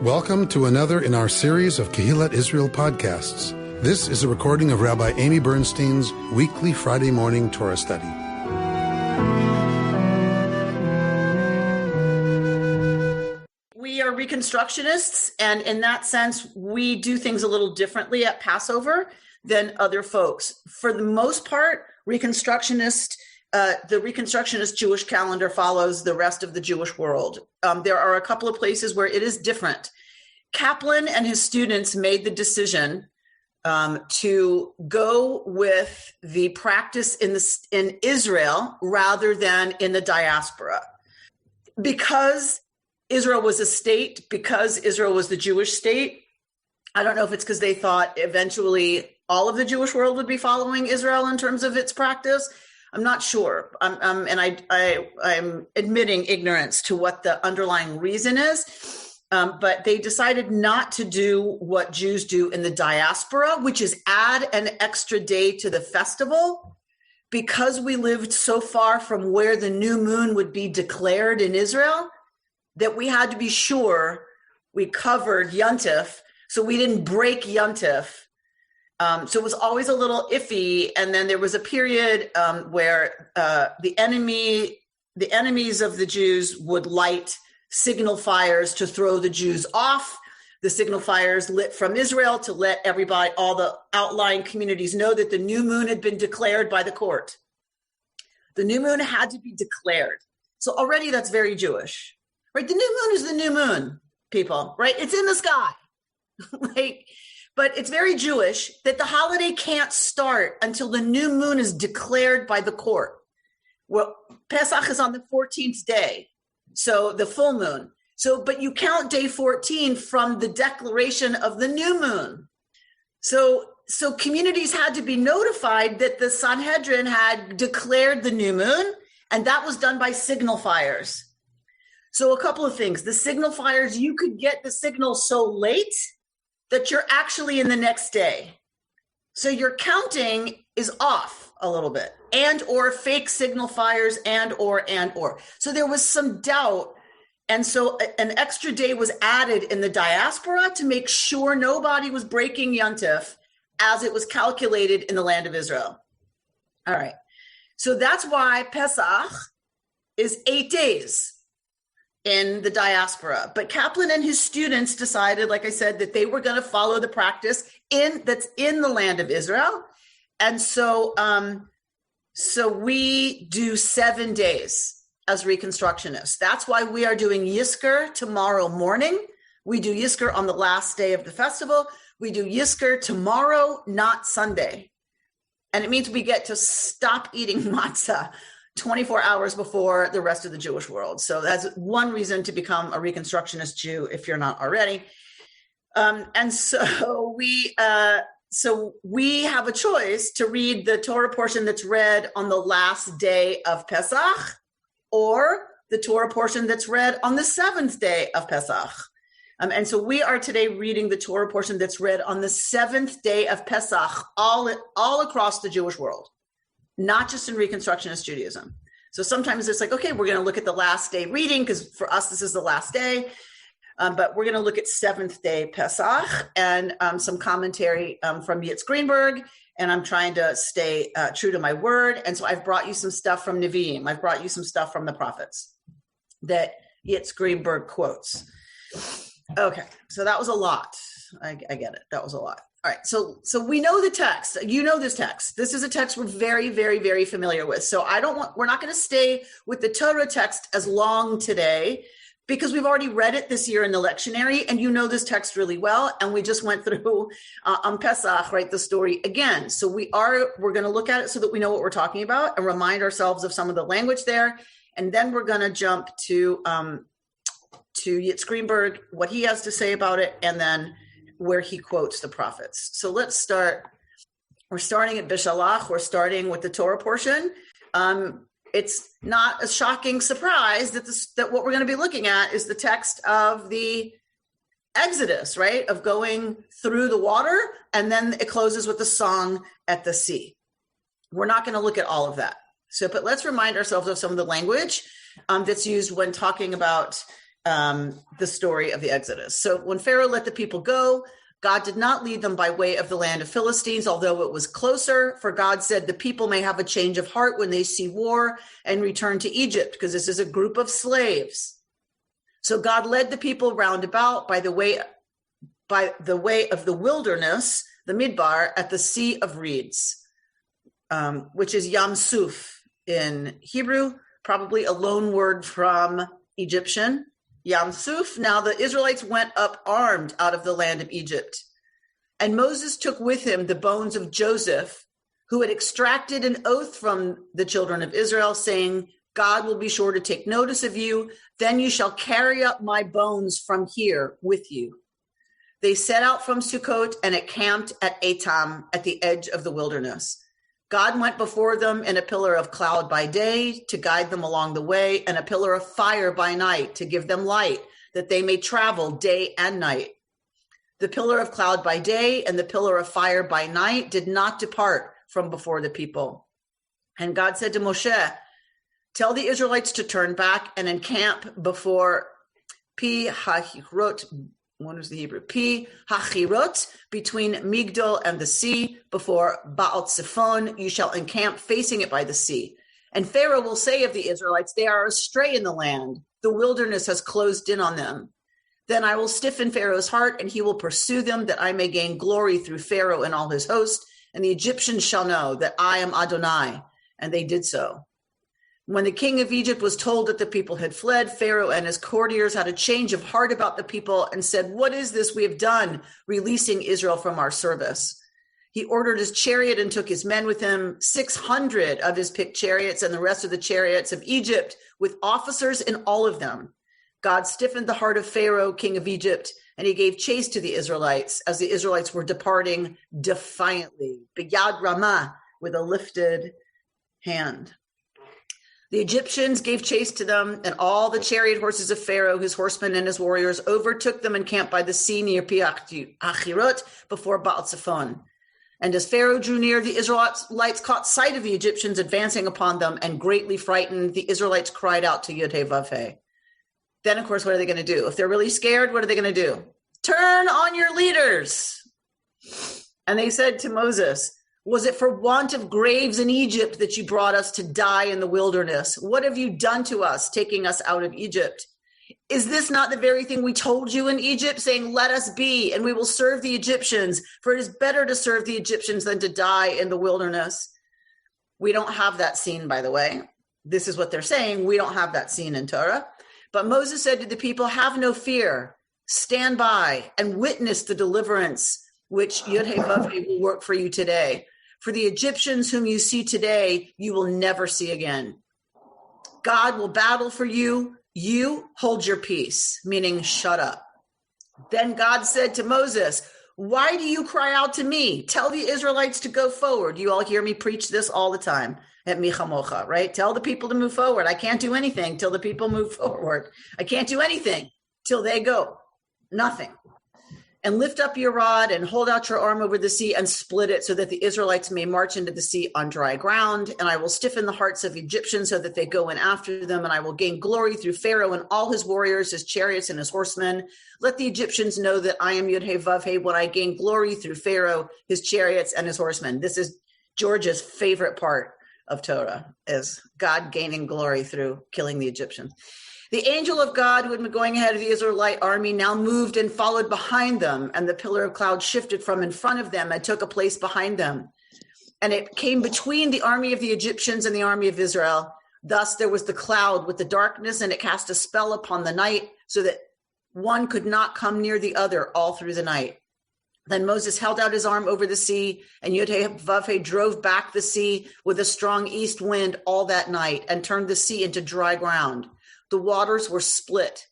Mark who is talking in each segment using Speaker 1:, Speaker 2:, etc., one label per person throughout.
Speaker 1: Welcome to another in our series of Kehillat Israel podcasts. This is a recording of Rabbi Amy Bernstein's weekly Friday morning Torah study.
Speaker 2: We are Reconstructionists, and in that sense, we do things a little differently at Passover than other folks. For the most part, the Reconstructionist Jewish calendar follows the rest of the Jewish world. There are a couple of places where it is different. Kaplan and his students made the decision to go with the practice in Israel rather than in the diaspora. Because Israel was a state, because Israel was the Jewish state, I don't know if it's because they thought eventually all of the Jewish world would be following Israel in terms of its practice. I'm not sure. I'm admitting ignorance to what the underlying reason is. But they decided not to do what Jews do in the diaspora, which is add an extra day to the festival. Because we lived so far from where the new moon would be declared in Israel, that we had to be sure we covered Yontif, so we didn't break Yontif. So it was always a little iffy. And then there was a period where the enemies of the Jews would light signal fires to throw the Jews off. The signal fires lit from Israel to let everybody, all the outlying communities, know that the new moon had been declared by the court. The new moon had to be declared. So already that's very Jewish, right? The new moon is the new moon, people, right? It's in the sky. But it's very Jewish that the holiday can't start until the new moon is declared by the court. Well, Pesach is on the 14th day, so the full moon. But you count day 14 from the declaration of the new moon. So communities had to be notified that the Sanhedrin had declared the new moon, and that was done by signal fires. So a couple of things. The signal fires, you could get the signal so late that you're actually in the next day. So your counting is off a little bit, and or fake signal fires and or. So there was some doubt. And so an extra day was added in the diaspora to make sure nobody was breaking Yontif as it was calculated in the land of Israel. All right. So that's why Pesach is 8 days in the diaspora. But Kaplan and his students decided, like I said, that they were going to follow the practice that's in the land of Israel. And so we do 7 days as Reconstructionists. That's why we are doing Yizkor tomorrow morning. We do Yizkor on the last day of the festival. We do Yizkor tomorrow, not Sunday. And it means we get to stop eating matzah 24 hours before the rest of the Jewish world. So that's one reason to become a Reconstructionist Jew if you're not already. And so we have a choice to read the Torah portion that's read on the last day of Pesach, or the Torah portion that's read on the 7th day of Pesach. And so we are today reading the Torah portion that's read on the 7th day of Pesach, all across the Jewish world, not just in Reconstructionist Judaism. So sometimes it's like, okay, we're going to look at the last day reading, because for us, this is the last day. But we're going to look at 7th day Pesach and some commentary from Yitz Greenberg. And I'm trying to stay true to my word. And so I've brought you some stuff from Nevi'im. I've brought you some stuff from the prophets that Yitz Greenberg quotes. Okay, so that was a lot. I get it. That was a lot. All right, so we know the text. You know this text. This is a text we're very, very, very familiar with. So we're not going to stay with the Torah text as long today, because we've already read it this year in the lectionary, and you know this text really well. And we just went through on Pesach, right, the story again. So we're going to look at it so that we know what we're talking about and remind ourselves of some of the language there. And then we're going to jump to Yitz Greenberg, what he has to say about it, and then where he quotes the prophets. So let's start. We're starting at Beshalach. We're starting with the Torah portion. It's not a shocking surprise that what we're going to be looking at is the text of the Exodus, right? Of going through the water, and then it closes with the song at the sea. We're not going to look at all of that. But let's remind ourselves of some of the language that's used when talking about the story of the Exodus. So when Pharaoh let the people go, God did not lead them by way of the land of Philistines, although it was closer, for God said the people may have a change of heart when they see war and return to Egypt, because this is a group of slaves. So God led the people round about by the way of the wilderness, the Midbar, at the Sea of Reeds, which is Yam Suf in Hebrew, probably a loan word from Egyptian. Yam Suf. Now the Israelites went up armed out of the land of Egypt. And Moses took with him the bones of Joseph, who had extracted an oath from the children of Israel, saying, God will be sure to take notice of you. Then you shall carry up my bones from here with you. They set out from Sukkot and encamped at Etam at the edge of the wilderness. God went before them in a pillar of cloud by day to guide them along the way, and a pillar of fire by night to give them light, that they may travel day and night. The pillar of cloud by day and the pillar of fire by night did not depart from before the people. And God said to Moshe, tell the Israelites to turn back and encamp before Pi Hahirot. What is the Hebrew? Pi Hachirot, between Migdol and the sea, before Baal Zephon. You shall encamp facing it by the sea. And Pharaoh will say of the Israelites, they are astray in the land. The wilderness has closed in on them. Then I will stiffen Pharaoh's heart, and he will pursue them, that I may gain glory through Pharaoh and all his host. And the Egyptians shall know that I am Adonai. And they did so. When the king of Egypt was told that the people had fled, Pharaoh and his courtiers had a change of heart about the people and said, what is this we have done, releasing Israel from our service? He ordered his chariot and took his men with him, 600 of his picked chariots and the rest of the chariots of Egypt, with officers in all of them. God stiffened the heart of Pharaoh, king of Egypt, and he gave chase to the Israelites as the Israelites were departing defiantly, b'yad ramah, with a lifted hand. The Egyptians gave chase to them, and all the chariot horses of Pharaoh, his horsemen and his warriors, overtook them and camped by the sea near Pi Hachirot before Baal Zephon. And as Pharaoh drew near, the Israelites caught sight of the Egyptians advancing upon them, and greatly frightened, the Israelites cried out to Yod-Heh-Vav-Heh. Then, of course, what are they going to do? If they're really scared, what are they going to do? Turn on your leaders. And they said to Moses, was it for want of graves in Egypt that you brought us to die in the wilderness? What have you done to us, taking us out of Egypt? Is this not the very thing we told you in Egypt, saying, let us be, and we will serve the Egyptians, for it is better to serve the Egyptians than to die in the wilderness? We don't have that scene, by the way. This is what they're saying. We don't have that scene in Torah. But Moses said to the people, have no fear, stand by and witness the deliverance which Yod-Heh-Vav-Heh will work for you today. For the Egyptians whom you see today, you will never see again. God will battle for you. You hold your peace, meaning shut up. Then God said to Moses, why do you cry out to me? Tell the Israelites to go forward. You all hear me preach this all the time at Michamocha, right? Tell the people to move forward. I can't do anything till the people move forward. I can't do anything till they go. Nothing. And lift up your rod and hold out your arm over the sea and split it so that the Israelites may march into the sea on dry ground. And I will stiffen the hearts of Egyptians so that they go in after them. And I will gain glory through Pharaoh and all his warriors, his chariots and his horsemen. Let the Egyptians know that I am Yod-Heh-Vav-Heh when I gain glory through Pharaoh, his chariots and his horsemen. This is George's favorite part of Torah, is God gaining glory through killing the Egyptians. The angel of God who had been going ahead of the Israelite army now moved and followed behind them, and the pillar of cloud shifted from in front of them and took a place behind them. And it came between the army of the Egyptians and the army of Israel. Thus there was the cloud with the darkness, and it cast a spell upon the night so that one could not come near the other all through the night. Then Moses held out his arm over the sea, and Yod-Heh-Vav-Heh drove back the sea with a strong east wind all that night and turned the sea into dry ground. The waters were split,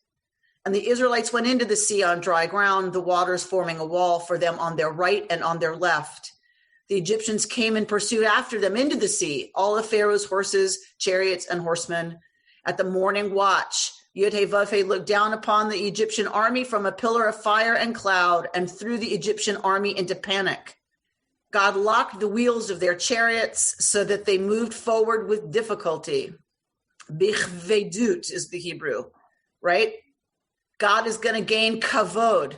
Speaker 2: and the Israelites went into the sea on dry ground, the waters forming a wall for them on their right and on their left. The Egyptians came and pursued after them into the sea, all of Pharaoh's horses, chariots, and horsemen. At the morning watch, Yod-Heh-Vav-Heh looked down upon the Egyptian army from a pillar of fire and cloud and threw the Egyptian army into panic. God locked the wheels of their chariots so that they moved forward with difficulty. Bichvedut is the Hebrew, right? God is going to gain kavod.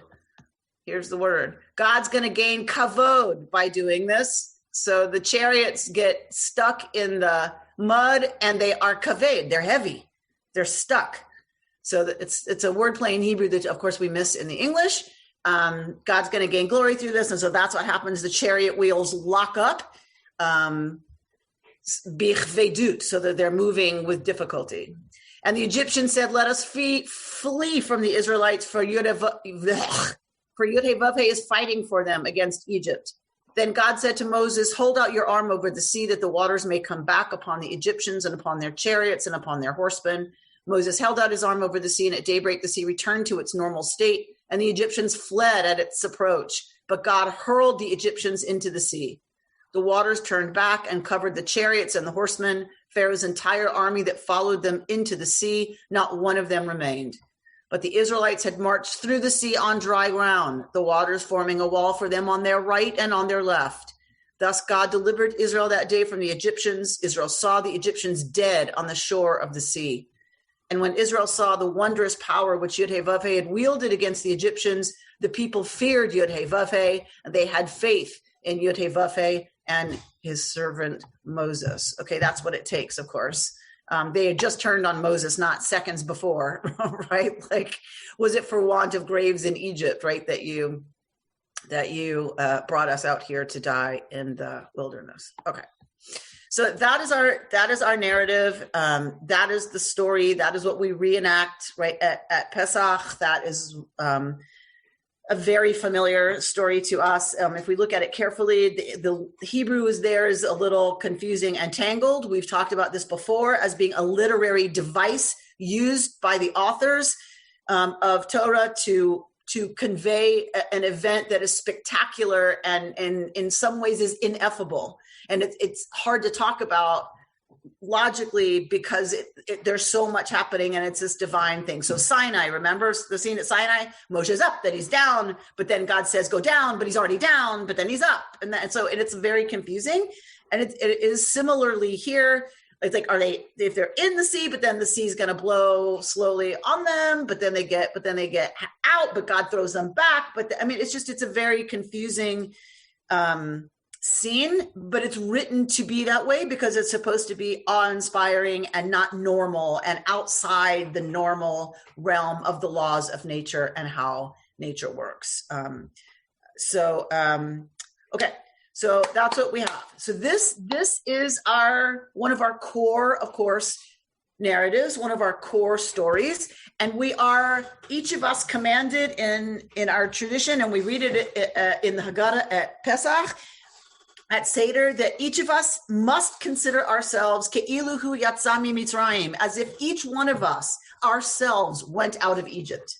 Speaker 2: Here's the word. God's going to gain kavod by doing this. So the chariots get stuck in the mud and they are kaved. They're heavy. They're stuck. So it's a wordplay in Hebrew that, of course, we miss in the English. God's going to gain glory through this. And so that's what happens. The chariot wheels lock up. Bichvedut, so that they're moving with difficulty. And the Egyptians said, let us flee from the Israelites, for Yud-Heh-Vavhe is fighting for them against Egypt. Then God said to Moses, hold out your arm over the sea that the waters may come back upon the Egyptians and upon their chariots and upon their horsemen. Moses held out his arm over the sea, and at daybreak the sea returned to its normal state, and the Egyptians fled at its approach. But God hurled the Egyptians into the sea. The waters turned back and covered the chariots and the horsemen, Pharaoh's entire army that followed them into the sea. Not one of them remained. But the Israelites had marched through the sea on dry ground, the waters forming a wall for them on their right and on their left. Thus God delivered Israel that day from the Egyptians. Israel saw the Egyptians dead on the shore of the sea. And when Israel saw the wondrous power which Yud-Heh-Vavhe had wielded against the Egyptians, the people feared Yud-Heh-Vavhe, and they had faith in Yud-Heh-Vavhe and his servant Moses. Okay, that's what it takes, of course. They had just turned on Moses not seconds before, right? Like, was it for want of graves in Egypt, right? That you brought us out here to die in the wilderness. Okay. So that is our narrative. That is the story. That is what we reenact, right, at Pesach. That is a very familiar story to us. If we look at it carefully, the Hebrew is a little confusing and tangled. We've talked about this before as being a literary device used by the authors of Torah to convey an event that is spectacular and in some ways is ineffable. And it's hard to talk about logically because there's so much happening and it's this divine thing. So Sinai, remember the scene at Sinai? Moshe's up, then he's down, but then God says go down, but he's already down, but then he's up. And it's very confusing. And it is similarly here. It's like, if they're in the sea, but then the sea is going to blow slowly on them, but then they get out, but God throws them back. But it's a very confusing scene, but it's written to be that way because it's supposed to be awe-inspiring and not normal and outside the normal realm of the laws of nature and how nature works. Okay. So that's what we have. So this is one of our core, of course, narratives, one of our core stories. And we are, each of us commanded in our tradition, and we read it in the Haggadah at Pesach, at Seder, that each of us must consider ourselves ke'ilu hu yatsa mitzrayim, as if each one of us ourselves went out of Egypt.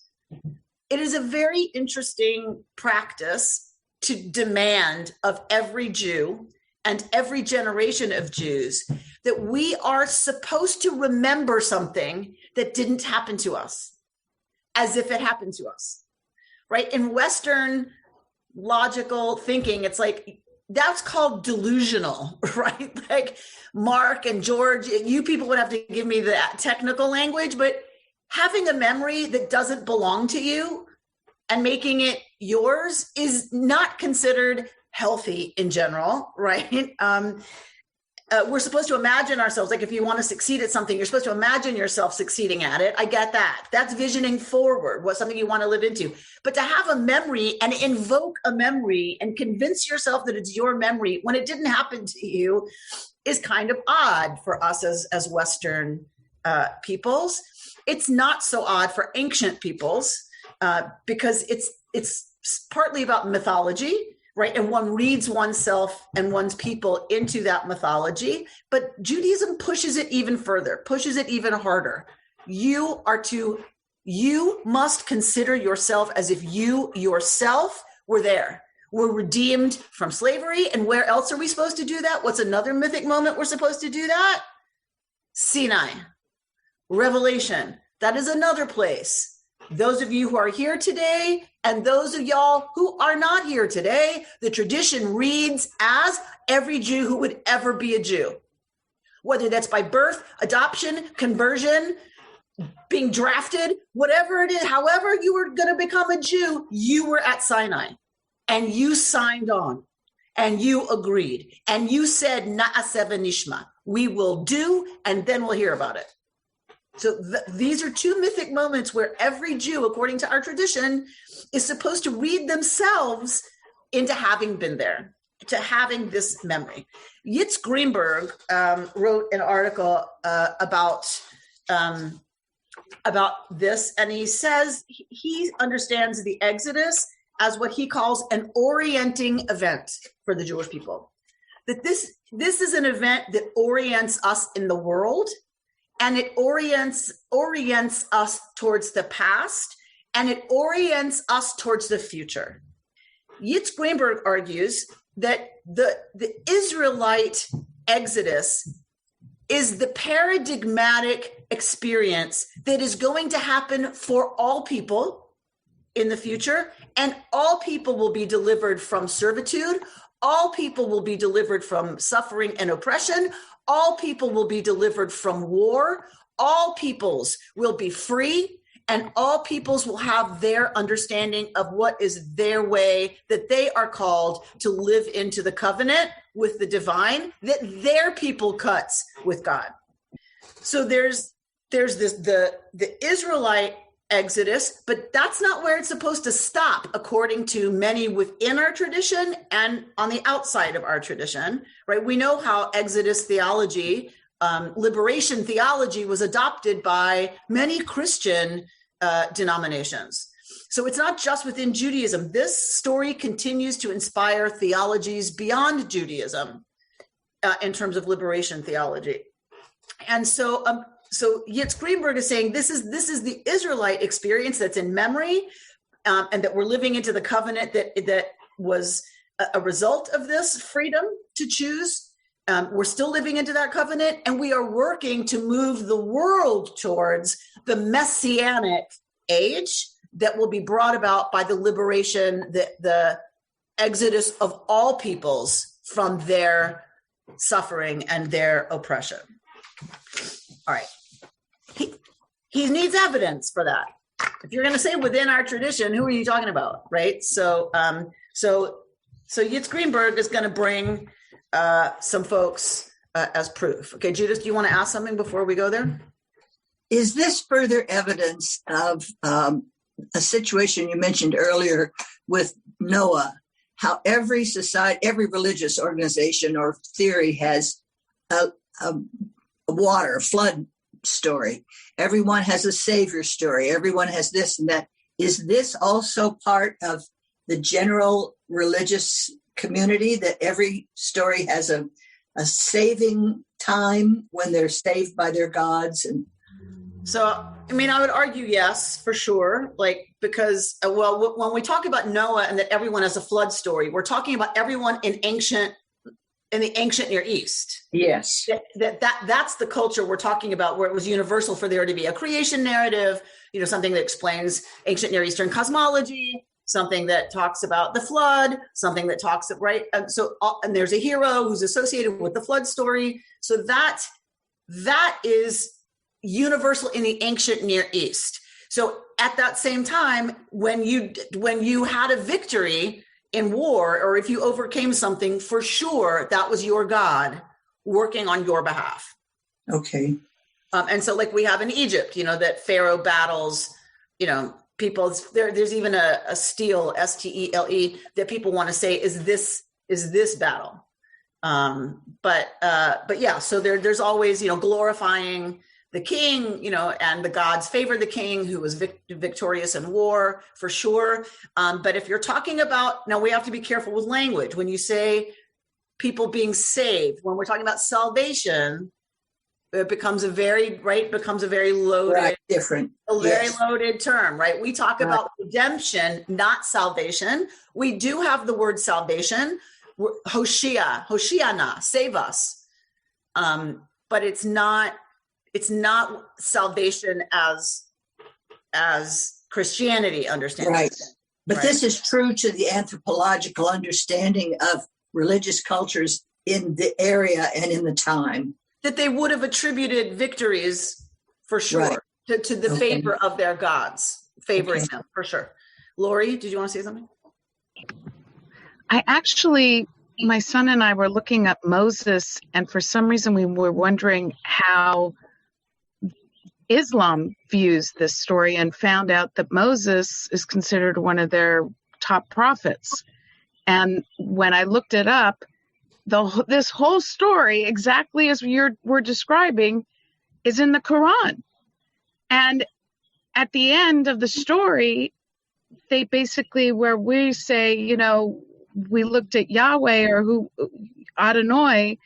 Speaker 2: It is a very interesting practice to demand of every Jew and every generation of Jews that we are supposed to remember something that didn't happen to us as if it happened to us, right? In Western logical thinking, it's like, that's called delusional, right? Like Mark and George, you people would have to give me the technical language, but having a memory that doesn't belong to you and making it yours is not considered healthy in general, right? We're supposed to imagine ourselves, like if you want to succeed at something, you're supposed to imagine yourself succeeding at it. I get that. That's visioning forward, what's something you want to live into. But to have a memory and invoke a memory and convince yourself that it's your memory when it didn't happen to you is kind of odd for us as Western peoples. It's not so odd for ancient peoples because it's partly about mythology, right? And one reads oneself and one's people into that mythology. But Judaism pushes it even further, pushes it even harder. You must consider yourself as if you yourself were there, were redeemed from slavery. And where else are we supposed to do that? What's another mythic moment we're supposed to do that? Sinai, Revelation. That is another place. Those of you who are here today and those of y'all who are not here today, the tradition reads as every Jew who would ever be a Jew, whether that's by birth, adoption, conversion, being drafted, whatever it is, however you were going to become a Jew, you were at Sinai and you signed on and you agreed and you said, Na'aseh v'nishma, we will do, and then we'll hear about it. So these are two mythic moments where every Jew, according to our tradition, is supposed to read themselves into having been there, to having this memory. Yitz Greenberg wrote an article about this, and he says he understands the Exodus as what he calls an orienting event for the Jewish people. That this is an event that orients us in the world, and it orients us towards the past, and it orients us towards the future. Yitz Greenberg argues that the Israelite Exodus is the paradigmatic experience that is going to happen for all people in the future, and all people will be delivered from servitude. All people will be delivered from suffering and oppression. All people will be delivered from war. All peoples will be free, and all peoples will have their understanding of what is their way, that they are called to live into the covenant with the divine, that their people cuts with God. So there's this the Israelite Exodus, but that's not where it's supposed to stop, according to many within our tradition and on the outside of our tradition, right? We know how Exodus theology, liberation theology, was adopted by many Christian denominations. So it's not just within Judaism. This story continues to inspire theologies beyond Judaism in terms of liberation theology. And so Yitz Greenberg is saying this is the Israelite experience that's in memory, and that we're living into the covenant that was a result of this freedom to choose. We're still living into that covenant, and we are working to move the world towards the messianic age that will be brought about by the liberation, the exodus of all peoples from their suffering and their oppression. All right. He needs evidence for that. If you're going to say within our tradition, who are you talking about, right? So Yitz Greenberg is going to bring some folks as proof. Okay, Judith, do you want to ask something before we go there?
Speaker 3: Is this further evidence of a situation you mentioned earlier with Noah? How every society, every religious organization or theory has a flood story. Everyone has a savior story. Everyone has this and that. Is this also part of the general religious community, that every story has a saving time when they're saved by their gods? And
Speaker 2: so, I mean, I would argue yes, for sure. Because when we talk about Noah and that everyone has a flood story, we're talking about everyone in the ancient Near East.
Speaker 3: Yes.
Speaker 2: That's the culture we're talking about, where it was universal for there to be a creation narrative, something that explains ancient Near Eastern cosmology, something that talks about the flood, something that talks, right? And there's a hero who's associated with the flood story. So that is universal in the ancient Near East. So at that same time, when you had a victory in war, or if you overcame something, for sure, that was your God working on your behalf.
Speaker 3: Okay.
Speaker 2: And so we have in Egypt, that Pharaoh battles, people, there's even a stele, S-T-E-L-E, that people want to say is this battle. But yeah, so there's always, glorifying the king, and the gods favor the king who was victorious in war, for sure. But if you're talking about, now we have to be careful with language. When you say people being saved, when we're talking about salvation, it becomes a very loaded,
Speaker 3: right, different,
Speaker 2: loaded term, right? We talk about redemption, not salvation. We do have the word salvation, Hoshiana, save us. But it's not salvation as Christianity understands.
Speaker 3: Right. But this is true to the anthropological understanding of religious cultures in the area and in the time.
Speaker 2: That they would have attributed victories, for sure. to the favor of their gods, favoring them for sure. Lori, did you want to say something?
Speaker 4: My son and I were looking up Moses, and for some reason we were wondering how Islam views this story, and found out that Moses is considered one of their top prophets. And when I looked it up, this whole story, exactly as we're describing, is in the Quran. And at the end of the story, they basically, where we say, we looked at Yahweh or who Adonai,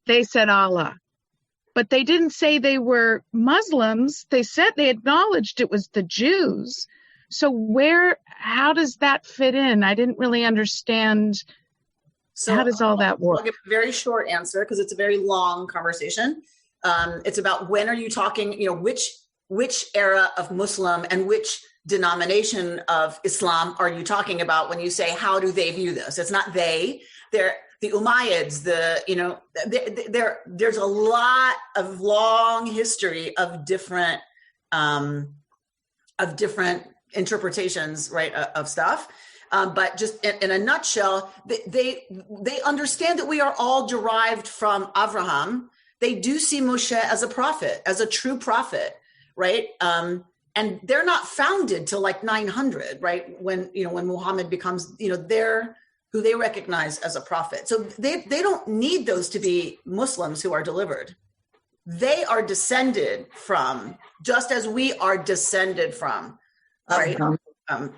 Speaker 4: they said Allah. But they didn't say they were Muslims. They said they acknowledged it was the Jews. So how does that fit in? I didn't really understand. So how does all that work?
Speaker 2: I'll give a very short answer because it's a very long conversation. It's about when are you talking, which era of Muslim and which denomination of Islam are you talking about when you say, how do they view this? It's not they're the Umayyads, there's a lot of long history of different interpretations, right, of stuff. But just in a nutshell, they understand that we are all derived from Abraham. They do see Moshe as a prophet, as a true prophet, right? And they're not founded till like 900, right? When Muhammad becomes, they're who they recognize as a prophet. So they don't need those to be Muslims who are delivered. They are descended from, just as we are descended from, right?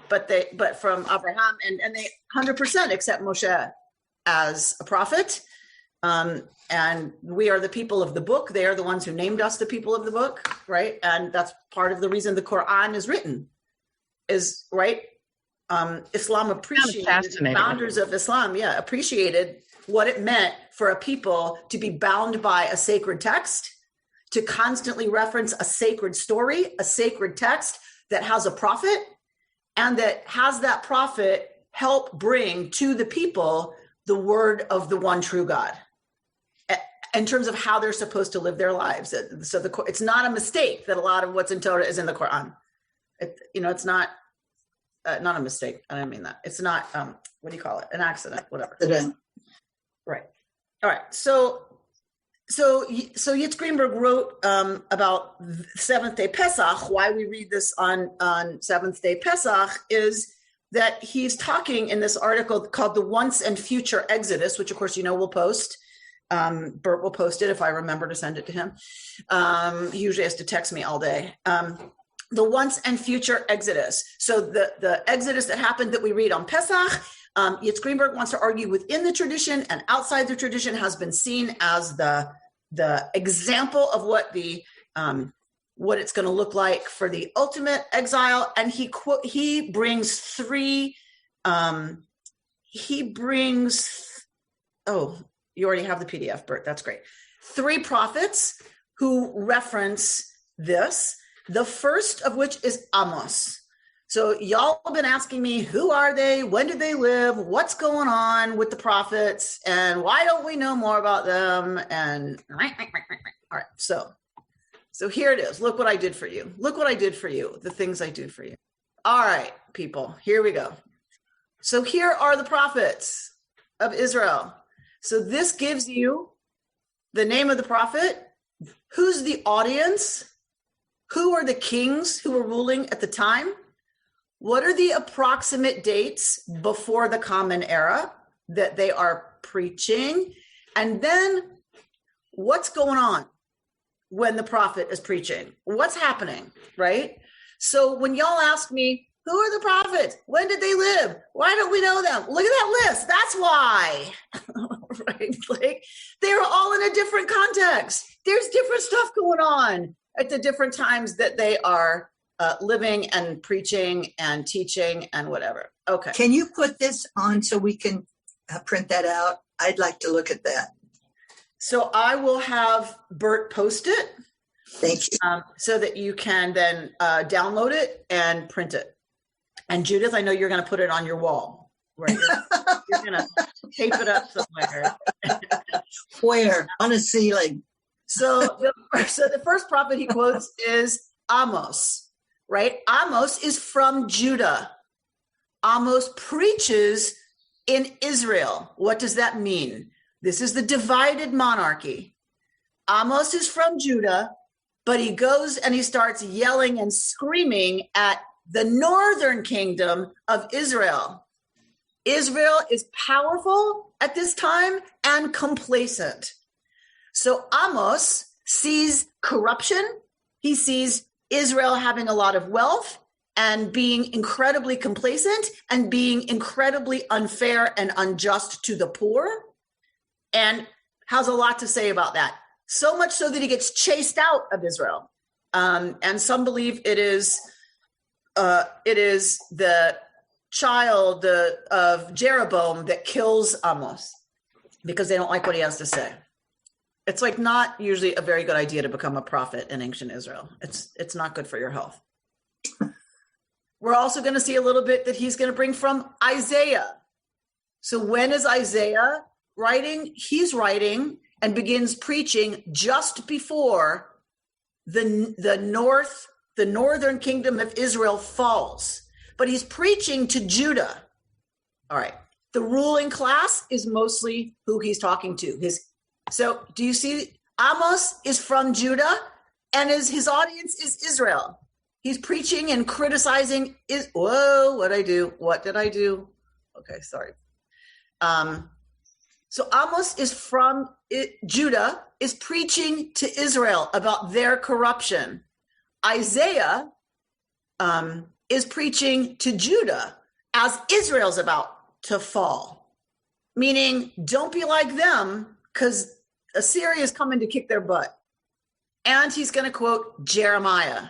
Speaker 2: But from Abraham, and they 100% accept Moshe as a prophet. And we are the people of the book. They are the ones who named us the people of the book, right? And that's part of the reason the Quran is written, is right. Islam appreciated, the founders of Islam, appreciated what it meant for a people to be bound by a sacred text, to constantly reference a sacred story, a sacred text that has a prophet, and that has that prophet help bring to the people the word of the one true God in terms of how they're supposed to live their lives. So it's not a mistake that a lot of what's in Torah is in the Quran. It's not a mistake. I don't mean that. It's not, what do you call it? An accident, whatever. Right. All right. So Yitz Greenberg wrote about seventh day Pesach. Why we read this on seventh day Pesach is that he's talking in this article called The Once and Future Exodus, which of course, we'll post. Bert will post it if I remember to send it to him. He usually has to text me all day. The once and future Exodus. So the Exodus that happened that we read on Pesach, Yitz Greenberg wants to argue within the tradition and outside the tradition has been seen as the example of what it's going to look like for the ultimate exile. And he brings three. You already have the PDF, Bert. That's great. 3 prophets who reference this. The first of which is Amos. So y'all have been asking me, who are they? When did they live? What's going on with the prophets? And why don't we know more about them? And all right, so here it is. Look what I did for you. Look what I did for you. The things I do for you. All right, people, here we go. So here are the prophets of Israel. So this gives you the name of the prophet, who's the audience, who are the kings who were ruling at the time, what are the approximate dates before the Common Era that they are preaching, and then what's going on when the prophet is preaching, what's happening, right? So when y'all ask me, who are the prophets? When did they live? Why don't we know them? Look at that list. That's why, right? Like they're all in a different context. There's different stuff going on at the different times that they are living and preaching and teaching and whatever. Okay.
Speaker 3: Can you put this on so we can print that out? I'd like to look at that.
Speaker 2: So I will have Bert post it.
Speaker 3: Thank you.
Speaker 2: So that you can then download it and print it. And Judith, I know you're going to put it on your wall, right? You're going to tape it up somewhere.
Speaker 3: Where? On a ceiling.
Speaker 2: So the first prophet he quotes is Amos, right? Amos is from Judah. Amos preaches in Israel. What does that mean? This is the divided monarchy. Amos is from Judah, but he goes and he starts yelling and screaming at the northern kingdom of Israel. Israel is powerful at this time and complacent. So Amos sees corruption. He sees Israel having a lot of wealth and being incredibly complacent and being incredibly unfair and unjust to the poor, and has a lot to say about that. So much so that he gets chased out of Israel. And some believe it is the child of Jeroboam that kills Amos because they don't like what he has to say. It's like not usually a very good idea to become a prophet in ancient Israel. It's not good for your health. We're also going to see a little bit that he's going to bring from Isaiah. So when is Isaiah writing? He's writing and begins preaching just before the northern kingdom of Israel falls. But he's preaching to Judah. All right. The ruling class is mostly who he's talking to. So do you see? Amos is from Judah, and his audience is Israel. He's preaching and criticizing. What did I do? Okay, sorry. So Amos is from Judah, is preaching to Israel about their corruption. Isaiah is preaching to Judah as Israel's about to fall, meaning don't be like them because Assyria is coming to kick their butt. And he's going to quote Jeremiah.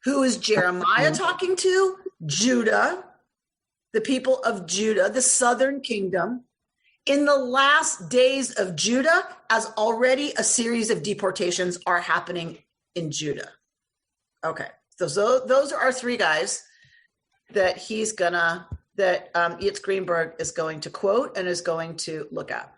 Speaker 2: Who is Jeremiah talking to? Judah, the people of Judah, the southern kingdom. In the last days of Judah, as already a series of deportations are happening in Judah. Okay, so those are our three guys that Yitz Greenberg is going to quote and is going to look at.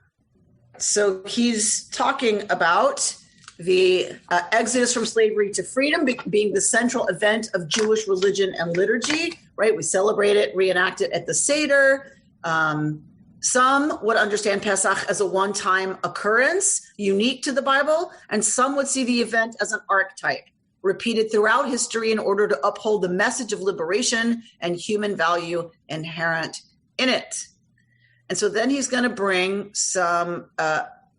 Speaker 2: So he's talking about the exodus from slavery to freedom being the central event of Jewish religion and liturgy, right? We celebrate it, reenact it at the Seder. Some would understand Pesach as a one-time occurrence, unique to the Bible, and some would see the event as an archetype, repeated throughout history in order to uphold the message of liberation and human value inherent in it. And so then he's going to bring some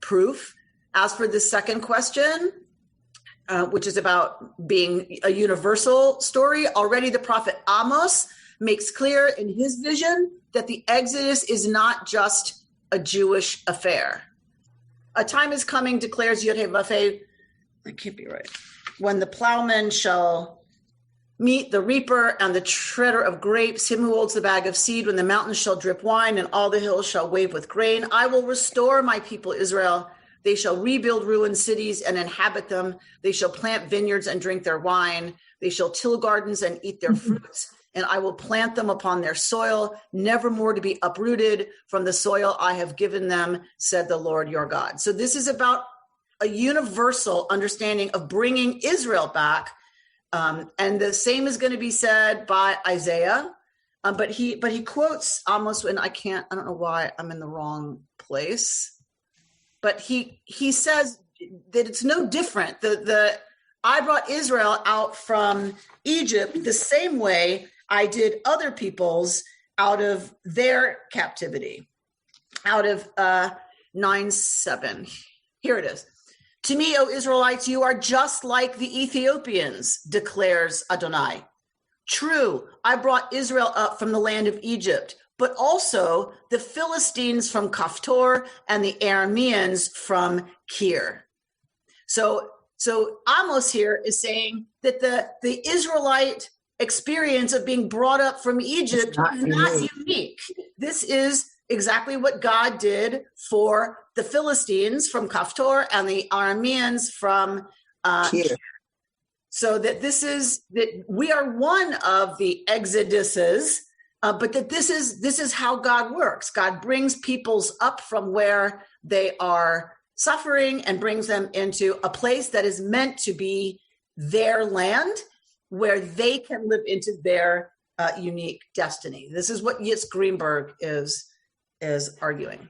Speaker 2: proof. As for the second question, which is about being a universal story, already the prophet Amos makes clear in his vision that the Exodus is not just a Jewish affair. A time is coming, declares Yod-Heh-Vav-Heh, that can't be right, when the plowman shall meet the reaper and the treader of grapes, him who holds the bag of seed, when the mountains shall drip wine and all the hills shall wave with grain. I will restore my people Israel. They shall rebuild ruined cities and inhabit them. They shall plant vineyards and drink their wine. They shall till gardens and eat their fruits. And I will plant them upon their soil, never more to be uprooted from the soil I have given them, said the Lord your God. So this is about a universal understanding of bringing Israel back. And the same is going to be said by Isaiah. But he quotes Amos, and I don't know why I'm in the wrong place. But he says that it's no different. I brought Israel out from Egypt the same way I did other peoples out of their captivity, out of 9:7. Here it is. To me, O Israelites, you are just like the Ethiopians, declares Adonai. True, I brought Israel up from the land of Egypt, but also the Philistines from Kaftor and the Arameans from Kir. So Amos here is saying that the Israelite experience of being brought up from Egypt is not unique. This is exactly what God did for the Philistines from Kaftor and the Arameans from Kir. So that we are one of the exoduses, but that this is how God works. God brings peoples up from where they are suffering and brings them into a place that is meant to be their land. where they can live into their unique destiny. This is what Yitz Greenberg is arguing.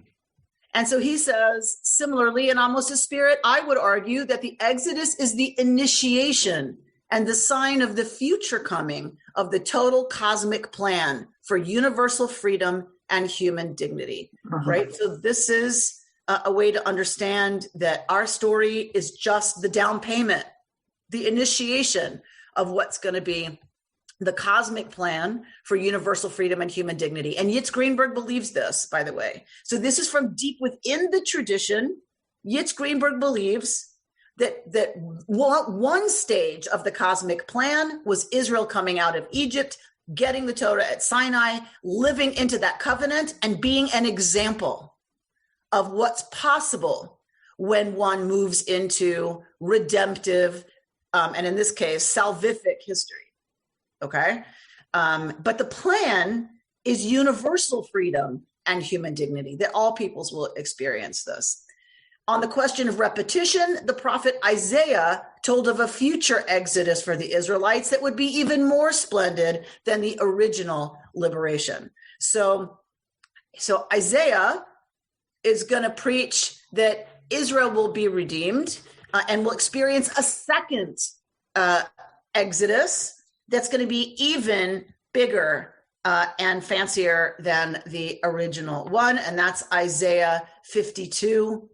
Speaker 2: And so he says, similarly, in Amos' spirit, I would argue that the Exodus is the initiation and the sign of the future coming of the total cosmic plan for universal freedom and human dignity, right? So this is a way to understand that our story is just the down payment, the initiation of what's going to be the cosmic plan for universal freedom and human dignity. And Yitz Greenberg believes this, by the way. So this is from deep within the tradition. Yitz Greenberg believes that one stage of the cosmic plan was Israel coming out of Egypt, getting the Torah at Sinai, living into that covenant, and being an example of what's possible when one moves into redemptive, and in this case, salvific history. Okay? But the plan is universal freedom and human dignity, that all peoples will experience this. On the question of repetition, the prophet Isaiah told of a future exodus for the Israelites that would be even more splendid than the original liberation. So Isaiah is going to preach that Israel will be redeemed and will experience a second exodus that's going to be even bigger and fancier than the original one. And that's Isaiah 52.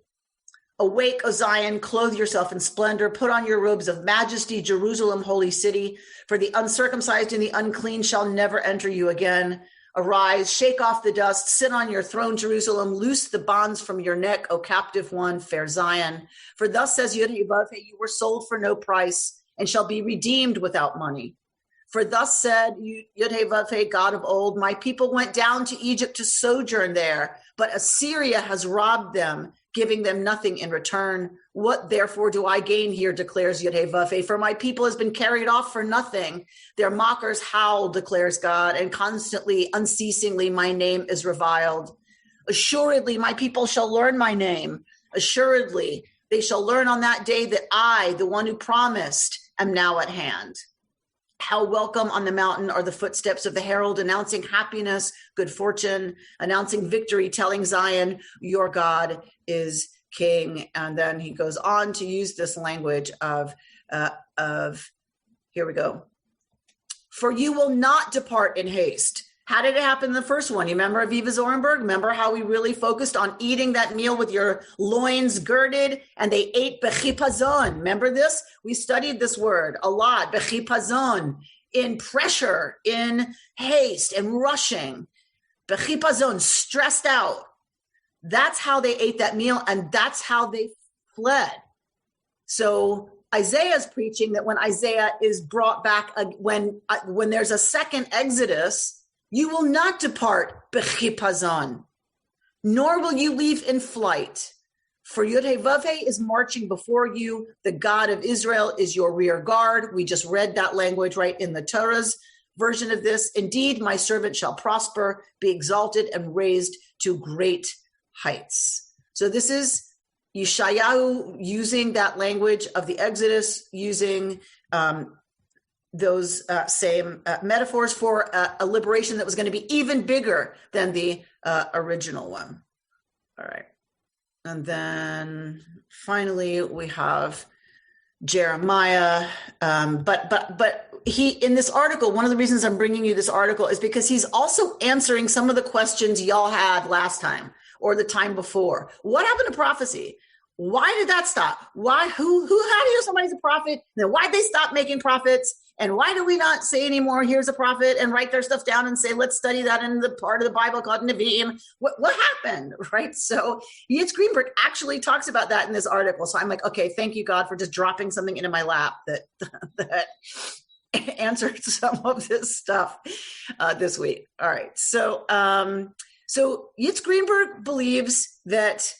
Speaker 2: Awake, O Zion, clothe yourself in splendor, put on your robes of majesty, Jerusalem, holy city, for the uncircumcised and the unclean shall never enter you again. Arise, shake off the dust, sit on your throne, Jerusalem, loose the bonds from your neck, O captive one, fair Zion. For thus says Yud-Heh-Vav-Heh, you were sold for no price and shall be redeemed without money. For thus said Yud-Heh-Vav-Heh, God of old, my people went down to Egypt to sojourn there, but Assyria has robbed them, giving them nothing in return. What therefore do I gain here, declares Yud-Heh-Vav-Heh, for my people has been carried off for nothing. Their mockers howl, declares God, and constantly, unceasingly, my name is reviled. Assuredly, my people shall learn my name. Assuredly, they shall learn on that day that I, the one who promised, am now at hand. How welcome on the mountain are the footsteps of the herald, announcing happiness, good fortune, announcing victory, telling Zion, your God is king. And then he goes on to use this language of here we go. For you will not depart in haste. How did it happen in the first one? You remember Aviva Zorenberg? Remember how we really focused on eating that meal with your loins girded, and they ate bechipazon. Remember this? We studied this word a lot, bechipazon, in pressure, in haste, and rushing. Bechipazon, stressed out. That's how they ate that meal, and that's how they fled. So Isaiah's preaching that when Isaiah is brought back, when there's a second Exodus, you will not depart bechipazon, nor will you leave in flight. For Yud-Heh-Vav-Heh is marching before you. The God of Israel is your rear guard. We just read that language right in the Torah's version of this. Indeed, my servant shall prosper, be exalted, and raised to great heights. So this is Yeshayahu using that language of the Exodus, using those same metaphors for a liberation that was going to be even bigger than the original one. All right. And then finally we have Jeremiah. But he, in this article, one of the reasons I'm bringing you this article is because he's also answering some of the questions y'all had last time or the time before. What happened to prophecy? Why did that stop? Why? How do you know somebody's a prophet? Then why'd they stop making prophets? And why do we not say anymore, here's a prophet, and write their stuff down and say, let's study that in the part of the Bible called Nevi'im? What happened, right? So Yitz Greenberg actually talks about that in this article. So I'm like, okay, thank you, God, for just dropping something into my lap that answered some of this stuff this week. All right. So Yitz Greenberg believes that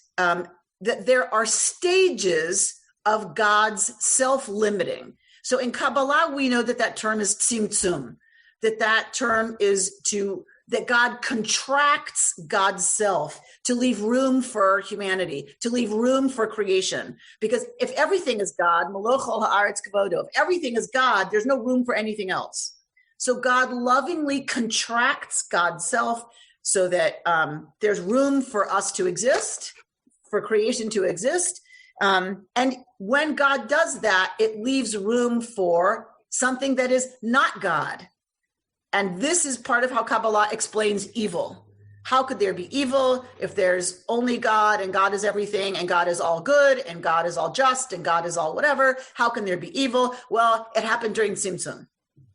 Speaker 2: there are stages of God's self-limiting. So in Kabbalah, we know that term is tzimtzum, that term is to that God contracts God's self to leave room for humanity, to leave room for creation. Because if everything is God, Maloch al haaretz kavodo, if everything is God, there's no room for anything else. So God lovingly contracts God's self so that there's room for us to exist, for creation to exist. And when God does that, it leaves room for something that is not God. And this is part of how Kabbalah explains evil. How could there be evil if there's only God and God is everything and God is all good and God is all just and God is all whatever? How can there be evil? Well, it happened during Tzimtzum.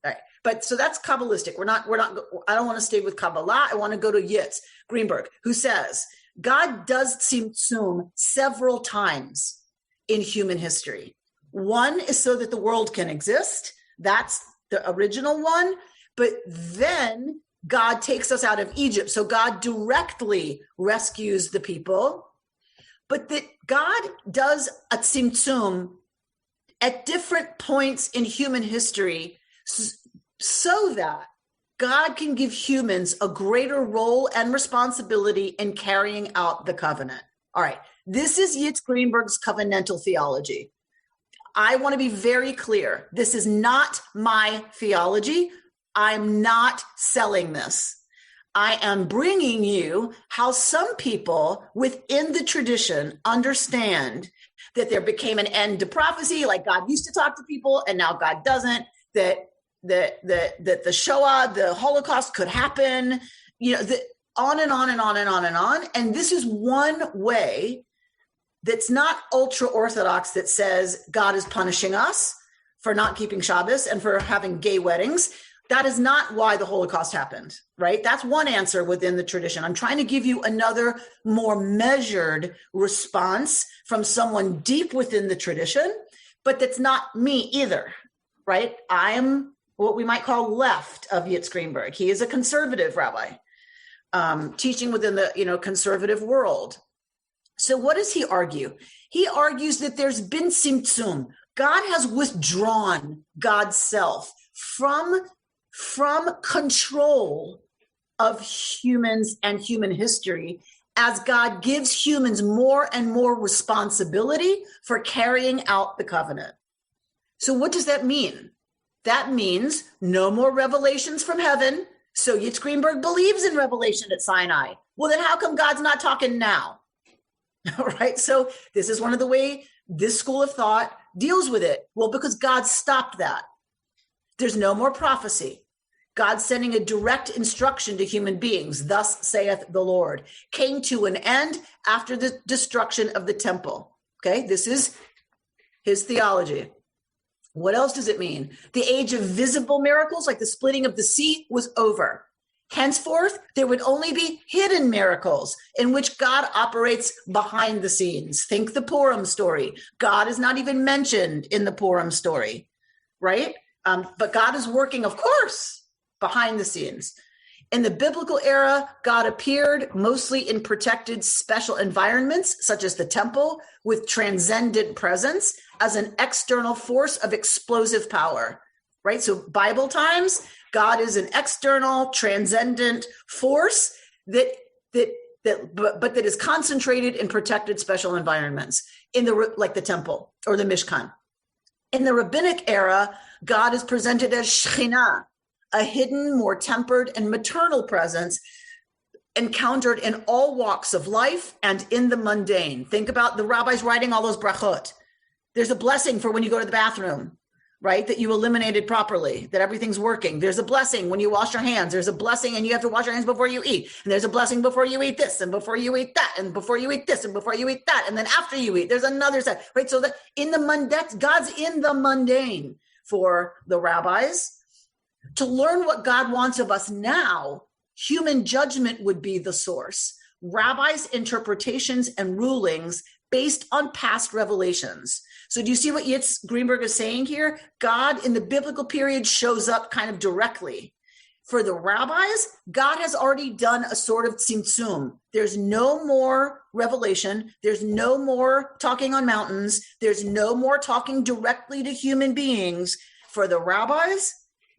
Speaker 2: Right. But so that's Kabbalistic. I don't want to stay with Kabbalah. I want to go to Yitz, Greenberg, who says God does Tzimtzum several times in human history. One is so that the world can exist. That's the original one. But then God takes us out of Egypt. So God directly rescues the people. But that God does a tzimtzum at different points in human history so that God can give humans a greater role and responsibility in carrying out the covenant. All right. This is Yitz Greenberg's covenantal theology. I want to be very clear. This is not my theology. I'm not selling this. I am bringing you how some people within the tradition understand that there became an end to prophecy, like God used to talk to people and now God doesn't, that the Shoah, the Holocaust could happen, on and on and on and on and on. And this is one way that's not ultra orthodox that says God is punishing us for not keeping Shabbos and for having gay weddings. That is not why the Holocaust happened, right? That's one answer within the tradition. I'm trying to give you another more measured response from someone deep within the tradition, but that's not me either, right? I am what we might call left of Yitz Greenberg. He is a conservative rabbi, teaching within the conservative world. So what does he argue? He argues that there's been tzimtzum. God has withdrawn God's self from control of humans and human history as God gives humans more and more responsibility for carrying out the covenant. So what does that mean? That means no more revelations from heaven. So Yitz Greenberg believes in revelation at Sinai. Well, then how come God's not talking now? All right. So this is one of the way this school of thought deals with it. Well, because God stopped that. There's no more prophecy. God sending a direct instruction to human beings, thus saith the Lord, came to an end after the destruction of the temple. Okay, this is his theology. What else does it mean? The age of visible miracles, like the splitting of the sea, was over. Henceforth, there would only be hidden miracles in which God operates behind the scenes. Think the Purim story. God is not even mentioned in the Purim story, right? But God is working, of course, behind the scenes. In the biblical era, God appeared mostly in protected special environments, such as the temple, with transcendent presence as an external force of explosive power, right? So Bible times, God is an external transcendent force that is concentrated in protected special environments like the temple or the Mishkan. In the rabbinic era, God is presented as Shekhinah, a hidden, more tempered and maternal presence encountered in all walks of life and in the mundane. Think about the rabbis writing all those brachot. There's a blessing for when you go to the bathroom, right? That you eliminated properly, that everything's working. There's a blessing when you wash your hands. There's a blessing and you have to wash your hands before you eat. And there's a blessing before you eat this and before you eat that and before you eat this and before you eat that. And then after you eat, there's another set, right? So that in the mundane, God's in the mundane for the rabbis. To learn what God wants of us now, human judgment would be the source. Rabbis' interpretations and rulings based on past revelations. So do you see what Yitz Greenberg is saying here? God in the biblical period shows up kind of directly. For the rabbis, God has already done a sort of tzimtzum. There's no more revelation. There's no more talking on mountains. There's no more talking directly to human beings. For the rabbis,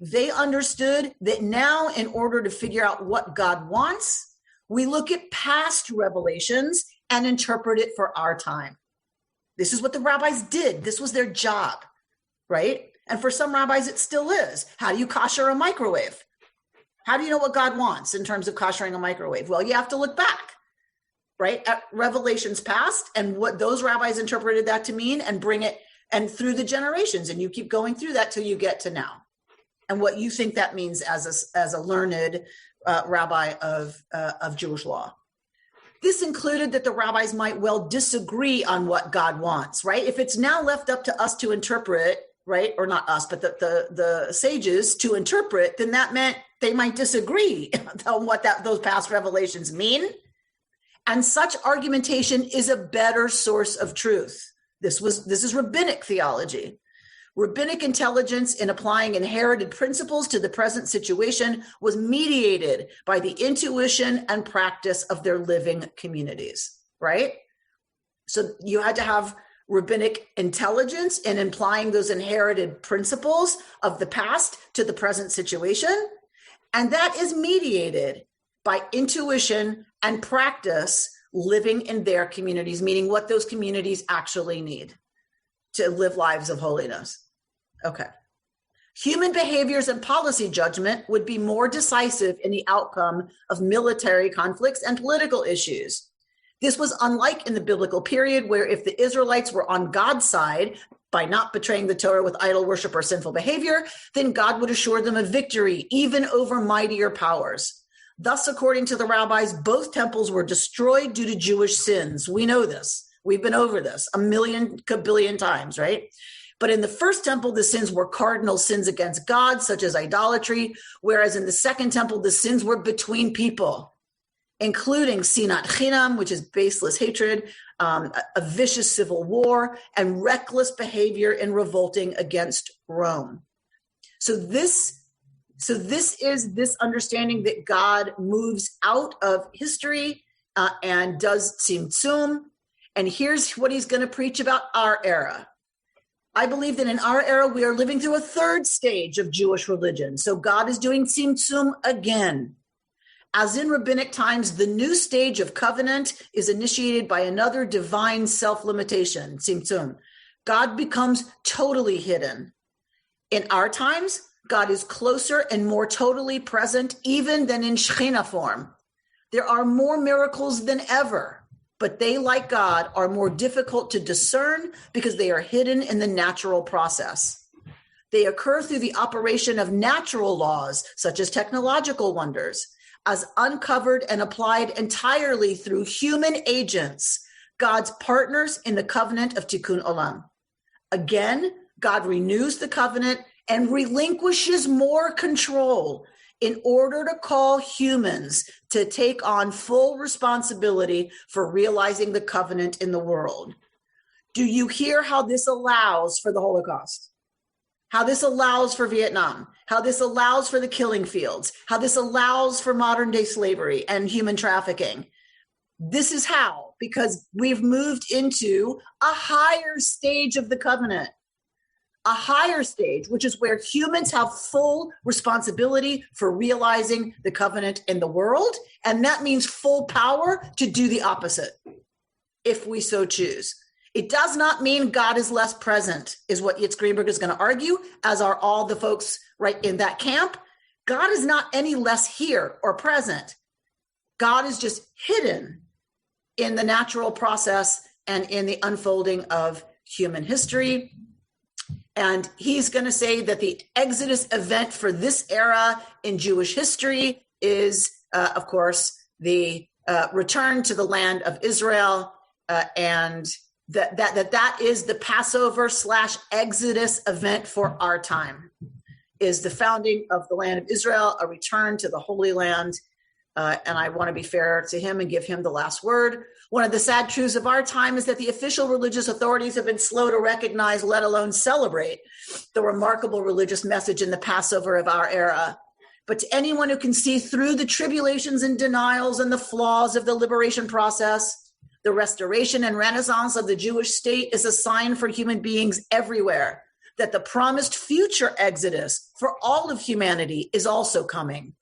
Speaker 2: They understood that now, in order to figure out what God wants, we look at past revelations and interpret it for our time. This is what the rabbis did. This was their job, right? And for some rabbis, it still is. How do you kosher a microwave? How do you know what God wants in terms of koshering a microwave? Well, you have to look back, right, at revelations past and what those rabbis interpreted that to mean, and bring it and through the generations. And you keep going through that till you get to now, and what you think that means as a learned rabbi of Jewish law. This included that the rabbis might well disagree on what God wants, right? If it's now left up to us to interpret, right, or not us, but the sages to interpret, then that meant they might disagree on what those past revelations mean. And such argumentation is a better source of truth. This is rabbinic theology. Rabbinic intelligence in applying inherited principles to the present situation was mediated by the intuition and practice of their living communities, right? So you had to have rabbinic intelligence in applying those inherited principles of the past to the present situation. And that is mediated by intuition and practice living in their communities, meaning what those communities actually need to live lives of holiness. Okay. Human behaviors and policy judgment would be more decisive in the outcome of military conflicts and political issues. This was unlike in the biblical period, where if the Israelites were on God's side by not betraying the Torah with idol worship or sinful behavior, then God would assure them of victory, even over mightier powers. Thus, according to the rabbis, both temples were destroyed due to Jewish sins. We know this. We've been over this a million kabillion times, right? But in the first temple, the sins were cardinal sins against God, such as idolatry, whereas in the second temple, the sins were between people, including sinat chinam, which is baseless hatred, a vicious civil war, and reckless behavior in revolting against Rome. So this is this understanding that God moves out of history and does tzimtzum. And here's what he's going to preach about our era. I believe that in our era, we are living through a third stage of Jewish religion. So God is doing tzimtzum again. As in rabbinic times, the new stage of covenant is initiated by another divine self-limitation, tzimtzum. God becomes totally hidden. In our times, God is closer and more totally present even than in Shekhinah form. There are more miracles than ever, but they, like God, are more difficult to discern because they are hidden in the natural process. They occur through the operation of natural laws, such as technological wonders, as uncovered and applied entirely through human agents, God's partners in the covenant of Tikkun Olam. Again, God renews the covenant and relinquishes more control in order to call humans to take on full responsibility for realizing the covenant in the world. Do you hear how this allows for the Holocaust? How this allows for Vietnam? How this allows for the killing fields? How this allows for modern day slavery and human trafficking? This is how, because we've moved into a higher stage of the covenant. A higher stage, which is where humans have full responsibility for realizing the covenant in the world. And that means full power to do the opposite, if we so choose. It does not mean God is less present, is what Yitz Greenberg is going to argue, as are all the folks right in that camp. God is not any less here or present. God is just hidden in the natural process and in the unfolding of human history. And he's going to say that the Exodus event for this era in Jewish history is, of course, the return to the land of Israel, and that is the Passover / Exodus event for our time, is the founding of the land of Israel, a return to the Holy Land. And I want to be fair to him and give him the last word. One of the sad truths of our time is that the official religious authorities have been slow to recognize, let alone celebrate, the remarkable religious message in the Passover of our era. But to anyone who can see through the tribulations and denials and the flaws of the liberation process, the restoration and renaissance of the Jewish state is a sign for human beings everywhere that the promised future exodus for all of humanity is also coming.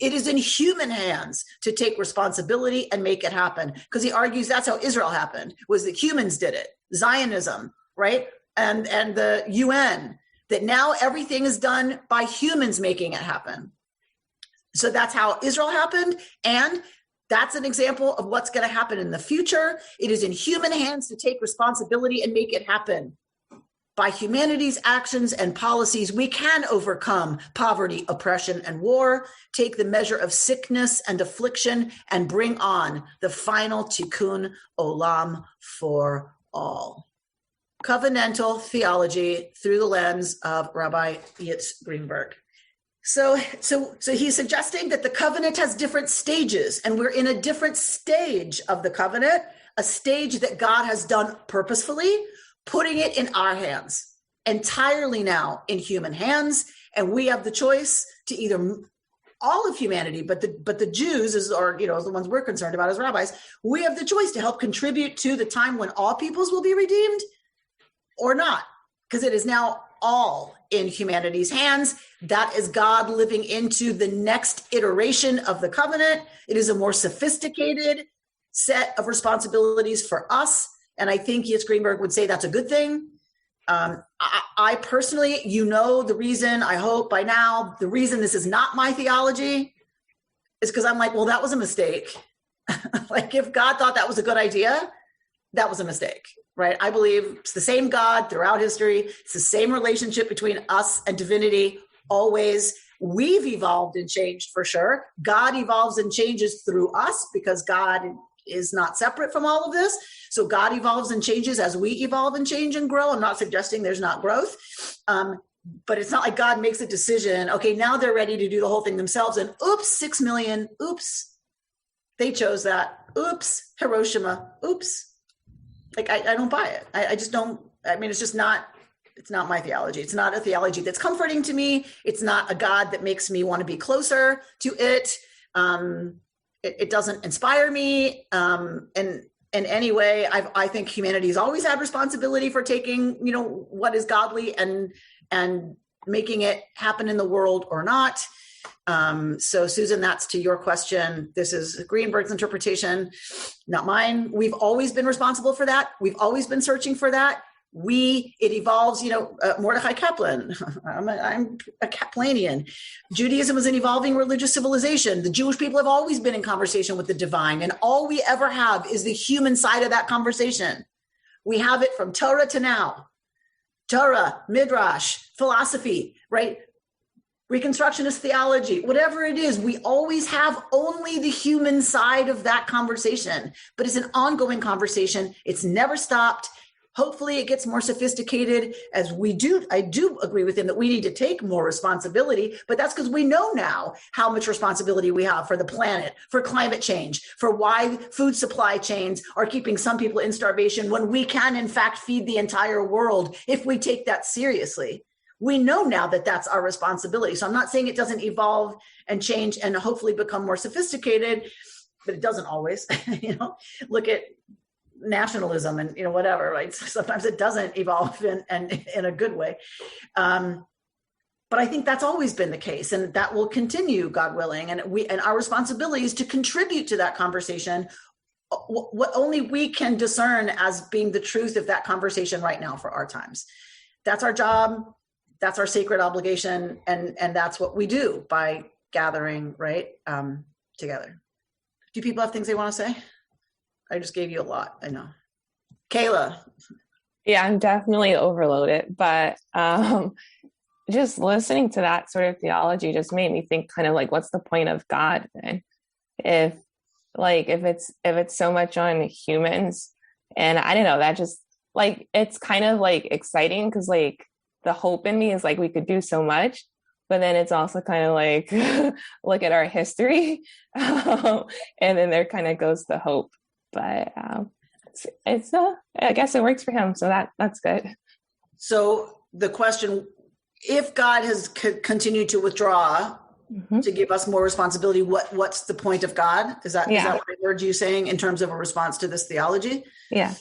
Speaker 2: It is in human hands to take responsibility and make it happen. Because he argues that's how Israel happened, was that humans did it. Zionism, right? And the UN, that now everything is done by humans making it happen. So that's how Israel happened. And that's an example of what's going to happen in the future. It is in human hands to take responsibility and make it happen. By humanity's actions and policies, we can overcome poverty, oppression, and war, take the measure of sickness and affliction, and bring on the final tikkun olam for all. Covenantal theology through the lens of Rabbi Yitz Greenberg. So he's suggesting that the covenant has different stages, and we're in a different stage of the covenant, a stage that God has done purposefully, putting it in our hands, entirely now in human hands. And we have the choice to either all of humanity, but the Jews are the ones we're concerned about as rabbis, we have the choice to help contribute to the time when all peoples will be redeemed or not, because it is now all in humanity's hands. That is God living into the next iteration of the covenant. It is a more sophisticated set of responsibilities for us. And I think Yitz Greenberg would say that's a good thing. I personally, the reason, I hope by now, the reason this is not my theology is because I'm like, well, that was a mistake. Like if God thought that was a good idea, that was a mistake, right? I believe it's the same God throughout history. It's the same relationship between us and divinity always. We've evolved and changed for sure. God evolves and changes through us because God is not separate from all of this. So God evolves and changes as we evolve and change and grow. I'm not suggesting there's not growth, but it's not like God makes a decision. Okay, now they're ready to do the whole thing themselves. And oops, 6 million. Oops, they chose that. Oops, Hiroshima. Oops. Like I don't buy it. I just don't. I mean, it's not my theology. It's not a theology that's comforting to me. It's not a God that makes me want to be closer to it. It doesn't inspire me. And in any way, I think humanity's always had responsibility for taking, what is godly and making it happen in the world or not. So Susan, that's to your question. This is Greenberg's interpretation, not mine. We've always been responsible for that. We've always been searching for that. It evolves, Mordechai Kaplan. I'm a Kaplanian. Judaism is an evolving religious civilization. The Jewish people have always been in conversation with the divine, and all we ever have is the human side of that conversation. We have it from Torah to now. Torah, Midrash, philosophy, right? Reconstructionist theology, whatever it is, we always have only the human side of that conversation, but it's an ongoing conversation. It's never stopped. Hopefully it gets more sophisticated as we do. I do agree with him that we need to take more responsibility, but that's because we know now how much responsibility we have for the planet, for climate change, for why food supply chains are keeping some people in starvation when we can in fact feed the entire world if we take that seriously. We know now that that's our responsibility. So I'm not saying it doesn't evolve and change and hopefully become more sophisticated, but it doesn't always, look at nationalism and whatever, right? Sometimes it doesn't evolve in a good way, but I think that's always been the case, and that will continue, God willing. And our responsibility is to contribute to that conversation. What only we can discern as being the truth of that conversation right now for our times. That's our job. That's our sacred obligation, and that's what we do by gathering right together. Do people have things they want to say? I just gave you a lot. I know. Kayla.
Speaker 5: Yeah, I'm definitely overloaded, but just listening to that sort of theology just made me think kind of like, what's the point of God then? If it's so much on humans, and I don't know, that just like, it's kind of like exciting because like the hope in me is like, we could do so much, but then it's also kind of like, look at our history. And then there kind of goes the hope. But it's I guess it works for him, so that's good.
Speaker 2: So the question, if God has continued to withdraw to give us more responsibility, what's the point of God? Is that what I heard you saying in terms of a response to this theology?
Speaker 5: Yeah.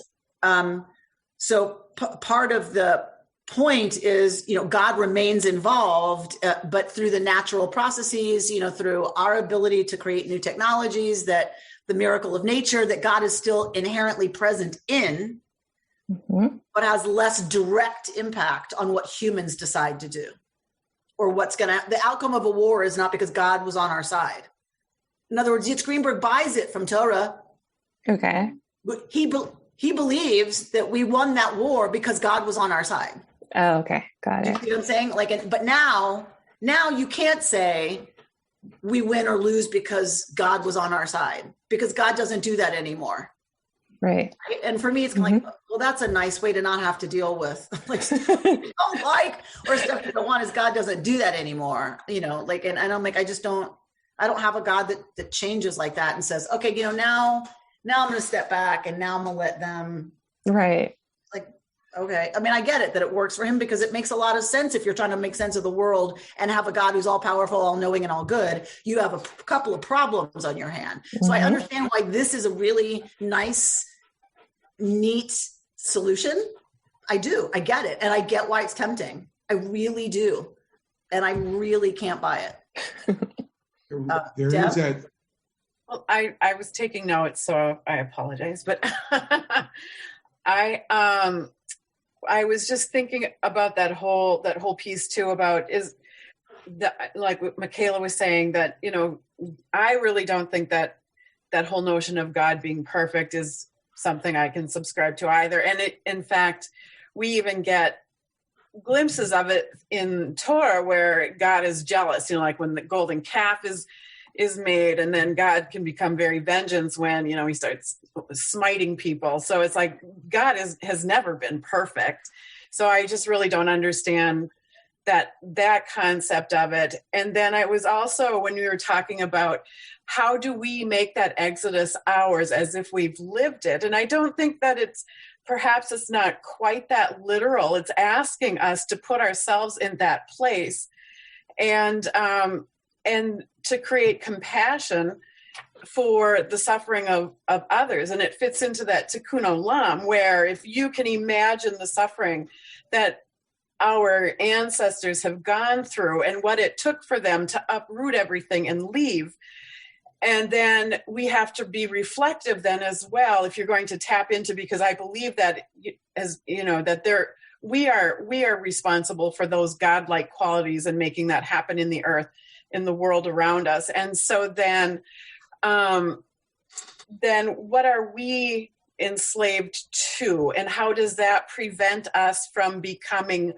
Speaker 2: So part of the point is, God remains involved, but through the natural processes, through our ability to create new technologies, that the miracle of nature, that God is still inherently present in, but has less direct impact on what humans decide to do, or the outcome of a war is not because God was on our side. In other words, Yitz Greenberg buys it from Torah.
Speaker 5: Okay.
Speaker 2: He believes that we won that war because God was on our side.
Speaker 5: Oh, okay. Got it.
Speaker 2: You see what I'm saying? But now you can't say we win or lose because God was on our side, because God doesn't do that anymore.
Speaker 5: Right.
Speaker 2: And for me, it's kind of like, well, that's a nice way to not have to deal with stuff you don't like, or stuff you don't want, is God doesn't do that anymore. And I'm like, I don't have a God that changes like that and says, okay, now I'm going to step back and now I'm going to let them.
Speaker 5: Right.
Speaker 2: Okay. I mean, I get it that it works for him, because it makes a lot of sense. If you're trying to make sense of the world and have a God who's all powerful, all knowing, and all good, you have a couple of problems on your hand. So I understand why this is a really nice, neat solution. I do. I get it. And I get why it's tempting. I really do. And I really can't buy it.
Speaker 6: There is that.
Speaker 7: Well, I was taking notes, so I apologize, but I was just thinking about that whole piece too, about is that, like what Michaela was saying, that, I really don't think that whole notion of God being perfect is something I can subscribe to either. And in fact, we even get glimpses of it in Torah where God is jealous, like when the golden calf is made, and then God can become very vengeance when, he starts smiting people. So it's like God has never been perfect. So I just really don't understand that concept of it. And then I was also, when we were talking about how do we make that Exodus ours as if we've lived it? And I don't think that perhaps it's not quite that literal. It's asking us to put ourselves in that place and to create compassion for the suffering of others. And it fits into that tikkun olam, where if you can imagine the suffering that our ancestors have gone through and what it took for them to uproot everything and leave, and then we have to be reflective then as well, if you're going to tap into, because I believe that, as that we are responsible for those godlike qualities and making that happen in the earth, in the world around us. And so then what are we enslaved to, and how does that prevent us from becoming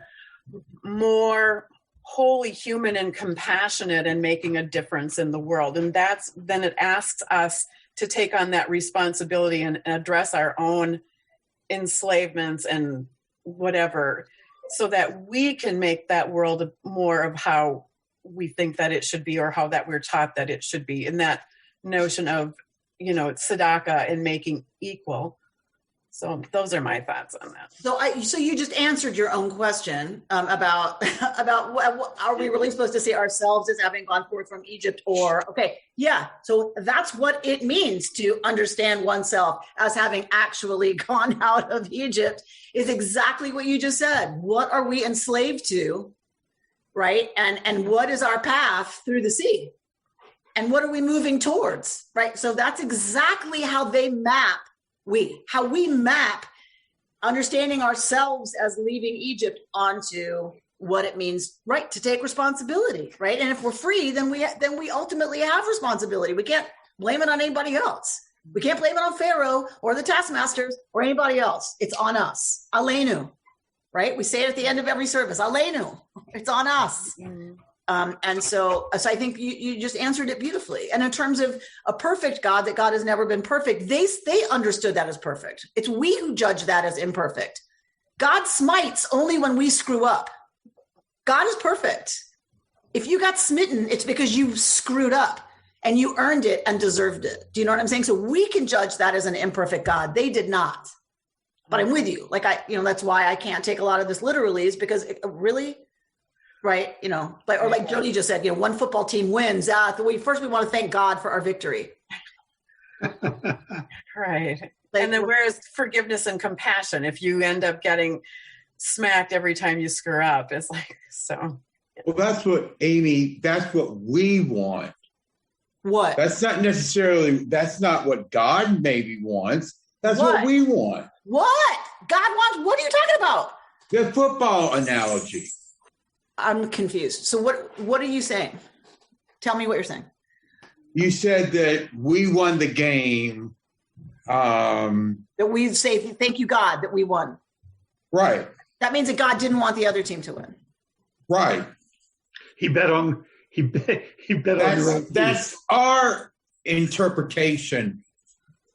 Speaker 7: more wholly human and compassionate and making a difference in the world? And then it asks us to take on that responsibility and address our own enslavements and whatever, so that we can make that world more of how we think that it should be, or how that we're taught that it should be, in that notion of, tzedakah and making equal. So those are my thoughts on that.
Speaker 2: So you just answered your own question about what, are we really supposed to see ourselves as having gone forth from Egypt, or, okay, yeah. So that's what it means to understand oneself as having actually gone out of Egypt, is exactly what you just said. What are we enslaved to? Right. And what is our path through the sea? And what are we moving towards? Right. So that's exactly how we map understanding ourselves as leaving Egypt onto what it means, right, to take responsibility. Right. And if we're free, then we ultimately have responsibility. We can't blame it on anybody else. We can't blame it on Pharaoh or the taskmasters or anybody else. It's on us. Aleinu. Right? We say it at the end of every service. Aleinu. It's on us. And so I think you just answered it beautifully. And in terms of a perfect God, that God has never been perfect, they understood that as perfect. It's we who judge that as imperfect. God smites only when we screw up. God is perfect. If you got smitten, it's because you screwed up and you earned it and deserved it. Do you know what I'm saying? So we can judge that as an imperfect God. They did not. But I'm with you. Like that's why I can't take a lot of this literally, is because it really, right. Like Jody just said, one football team wins. First we want to thank God for our victory.
Speaker 7: Right. And then where's forgiveness and compassion? If you end up getting smacked every time you screw up. It's like, so.
Speaker 6: Well, that's what we want.
Speaker 2: What?
Speaker 6: That's not what God maybe wants. That's what we want.
Speaker 2: What? God wants, what are you talking about?
Speaker 6: The football analogy.
Speaker 2: I'm confused. So what are you saying? Tell me what you're saying.
Speaker 6: You said that we won the game.
Speaker 2: That we say, thank you, God, that we won.
Speaker 6: Right.
Speaker 2: That means that God didn't want the other team to win.
Speaker 6: Right.
Speaker 8: He bet on your own.
Speaker 6: That's our interpretation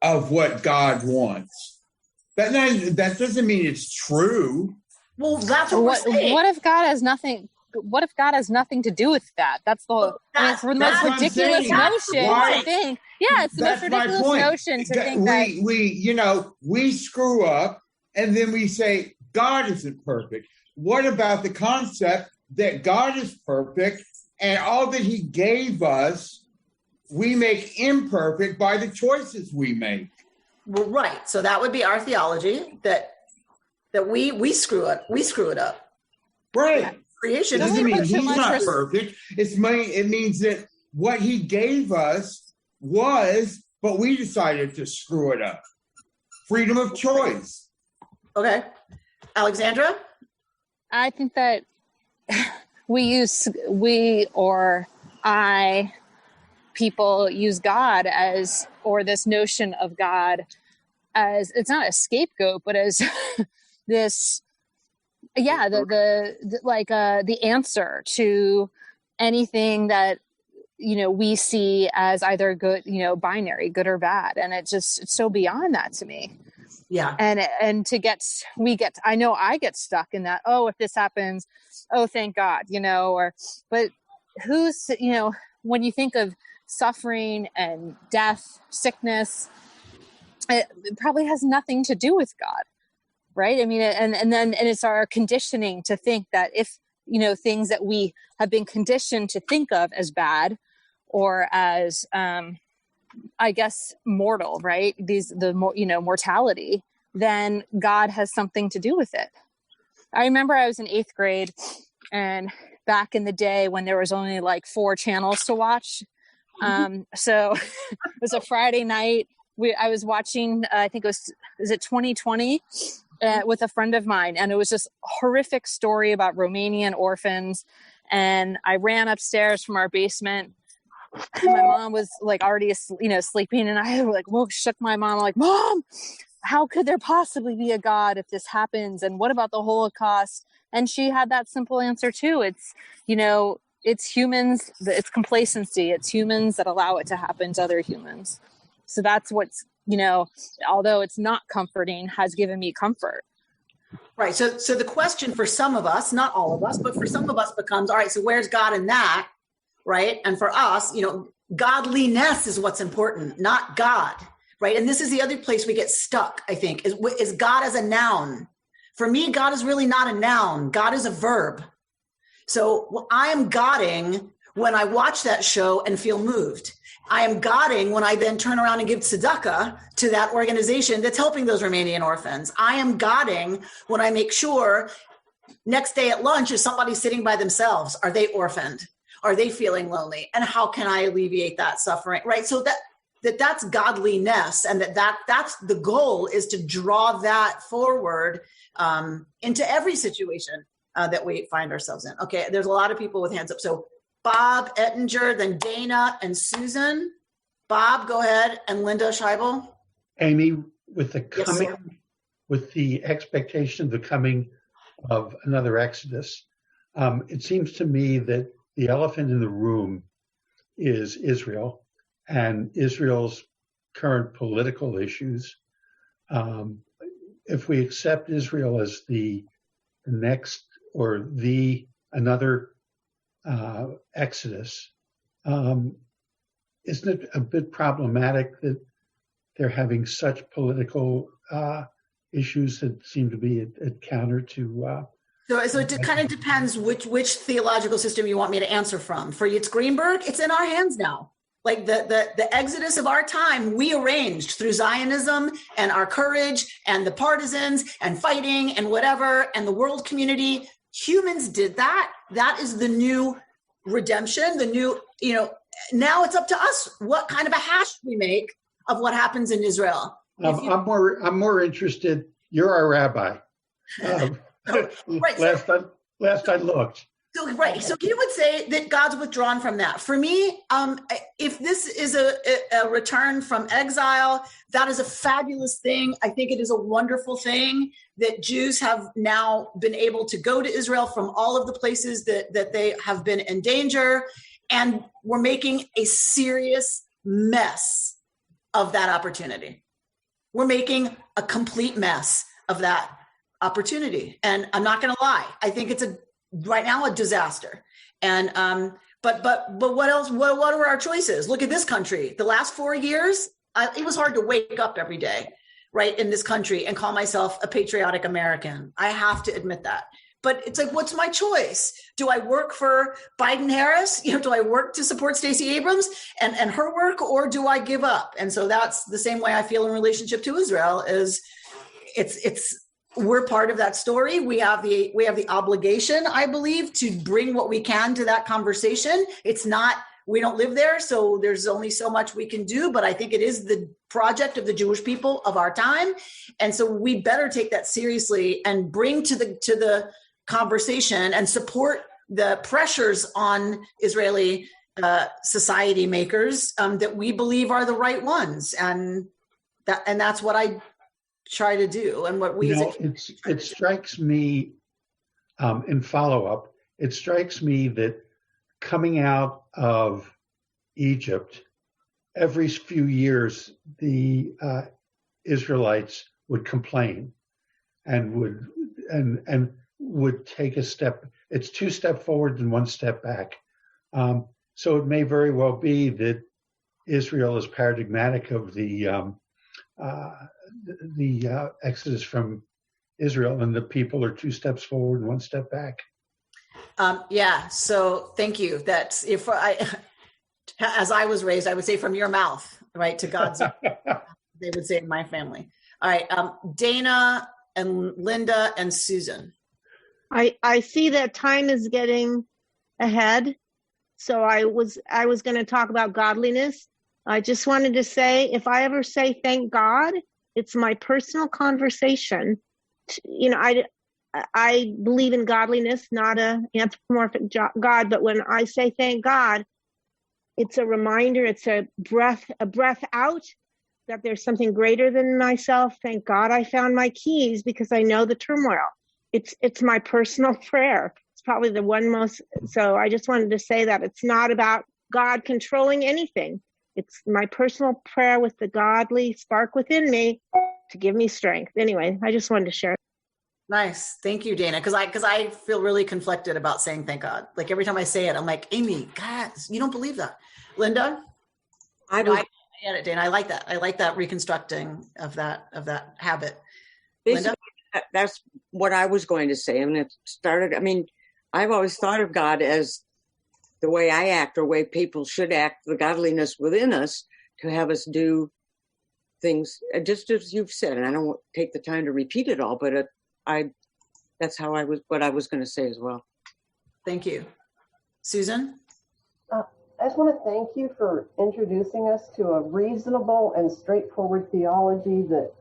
Speaker 6: of what God wants. That doesn't mean it's true.
Speaker 2: Well, that's what we're saying.
Speaker 9: What if God has nothing? What if God has nothing to do with that? That's the it's the most ridiculous notion to think. Yeah, it's the most ridiculous notion to think that
Speaker 6: we screw up and then we say God isn't perfect. What about the concept that God is perfect and all that he gave us, we make imperfect by the choices we make?
Speaker 2: Well, right. So that would be our theology that we screw it up.
Speaker 6: Right.
Speaker 2: Yeah. Creation
Speaker 6: doesn't mean he's not perfect. It means that what he gave us was, but we decided to screw it up. Freedom of choice.
Speaker 2: Okay. Alexandra?
Speaker 9: I think that people use God as, or this notion of God as, it's not a scapegoat, but as this, the answer to anything that, we see as either good, binary, good or bad. And it's so beyond that to me.
Speaker 2: Yeah.
Speaker 9: And I know I get stuck in that, oh, if this happens, oh, thank God, but who's, when you think of suffering and death, sickness, it probably has nothing to do with God. Right. I mean, and it's our conditioning to think that if, things that we have been conditioned to think of as bad or as, I guess, mortal, right? Mortality, then God has something to do with it. I remember I was in 8th grade and back in the day when there was only like 4 channels to watch. So it was a Friday night. I was watching, I think is it 2020? With a friend of mine, and it was just a horrific story about Romanian orphans. And I ran upstairs from our basement. And my mom was like already, sleeping, and I shook my mom, like, Mom, how could there possibly be a God if this happens? And what about the Holocaust? And she had that simple answer too. It's, it's humans, it's complacency. It's humans that allow it to happen to other humans. So that's what's, although it's not comforting, has given me comfort.
Speaker 2: Right. So the question for some of us, not all of us, but for some of us becomes, all right, so where's God in that? Right. And for us, godliness is what's important, not God. Right. And this is the other place we get stuck, I think, is God as a noun. For me, God is really not a noun. God is a verb. So I am Godding when I watch that show and feel moved. I am Godding when I then turn around and give tzedakah to that organization that's helping those Romanian orphans. I am Godding when I make sure next day at lunch, is somebody sitting by themselves? Are they orphaned? Are they feeling lonely? And how can I alleviate that suffering? Right. So that's godliness. And that's the goal, is to draw that forward into every situation that we find ourselves in. Okay. There's a lot of people with hands up. So Bob Ettinger, then Dana and Susan. Bob, go ahead, and Linda Scheibel.
Speaker 8: Amy, with the expectation of the coming of another Exodus, it seems to me that the elephant in the room is Israel and Israel's current political issues. If we accept Israel as the next or another Exodus, isn't it a bit problematic that they're having such political issues that seem to be a counter to?
Speaker 2: So it kind of depends which theological system you want me to answer from. For Yitz Greenberg, it's in our hands now. Like the exodus of our time, we arranged through Zionism and our courage and the partisans and fighting and whatever, and the world community. Humans did that. That is the new redemption, the new, now it's up to us what kind of a hash we make of what happens in Israel.
Speaker 8: I'm more interested. You're our rabbi.
Speaker 2: Right.
Speaker 8: Last I looked.
Speaker 2: So, right. So you would say that God's withdrawn from that. For me, if this is a return from exile, that is a fabulous thing. I think it is a wonderful thing that Jews have now been able to go to Israel from all of the places that they have been in danger. And we're making a serious mess of that opportunity. We're making a complete mess of that opportunity. And I'm not going to lie. I think it's right now a disaster. And but what else? What are our choices? Look at this country. The last 4 years, it was hard to wake up every day, right, in this country and call myself a patriotic American. I have to admit that. But it's like, what's my choice? Do I work for Biden Harris? Do I work to support Stacey Abrams and her work, or do I give up? And so that's the same way I feel in relationship to Israel. Is we're part of that story. We have the obligation, I believe, to bring what we can to that conversation. It's not, we don't live there, so there's only so much we can do, but I think it is the project of the Jewish people of our time. And so we better take that seriously and bring to the conversation and support the pressures on Israeli society makers that we believe are the right ones. And that's what I try to do, and what we
Speaker 8: it strikes me in follow-up, it strikes me that coming out of Egypt, every few years the Israelites would complain and would take a step. It's 2 steps forward and 1 step back. So it may very well be that Israel is paradigmatic of the exodus from Israel, and the people are 2 steps forward and 1 step back.
Speaker 2: So thank you. That's as I was raised, I would say from your mouth, right, to God's. They would say in my family. All right, Dana and Linda and Susan.
Speaker 10: I see that time is getting ahead, so I was going to talk about godliness. I just wanted to say, if I ever say thank God, it's my personal conversation. I believe in godliness, not an anthropomorphic God, but when I say thank God, it's a reminder, it's a breath out that there's something greater than myself. Thank God I found my keys, because I know the turmoil. It's my personal prayer. It's probably the one most, so I just wanted to say that it's not about God controlling anything. It's my personal prayer with the godly spark within me to give me strength. Anyway, I just wanted to share.
Speaker 2: Nice. Thank you, Dana. Because I feel really conflicted about saying thank God. Like every time I say it, I'm like, Amy, God, you don't believe that. Linda? I get it, Dana. I like that. I like that reconstructing of that habit.
Speaker 11: Linda? That's what I was going to say. I've always thought of God as the way I act, or the way people should act, the godliness within us to have us do things, just as you've said. And I don't take the time to repeat it all, but that's what I was going to say as well.
Speaker 2: Thank you. Susan?
Speaker 12: I just want to thank you for introducing us to a reasonable and straightforward theology that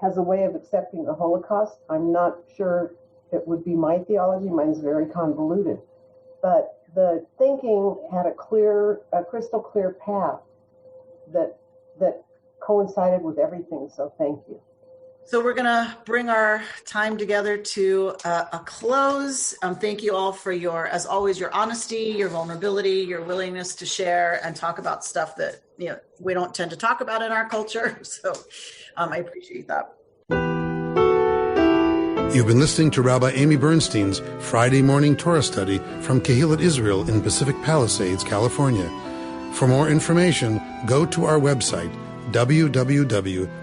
Speaker 12: has a way of accepting the Holocaust. I'm not sure it would be my theology. Mine's very convoluted. But the thinking had a crystal clear path that coincided with everything. So thank you.
Speaker 2: So we're going to bring our time together to a close. Thank you all for as always, your honesty, your vulnerability, your willingness to share and talk about stuff that we don't tend to talk about in our culture. So I appreciate that.
Speaker 1: You've been listening to Rabbi Amy Bernstein's Friday morning Torah study from Kehillat Israel in Pacific Palisades, California. For more information, go to our website, www.ourki.org.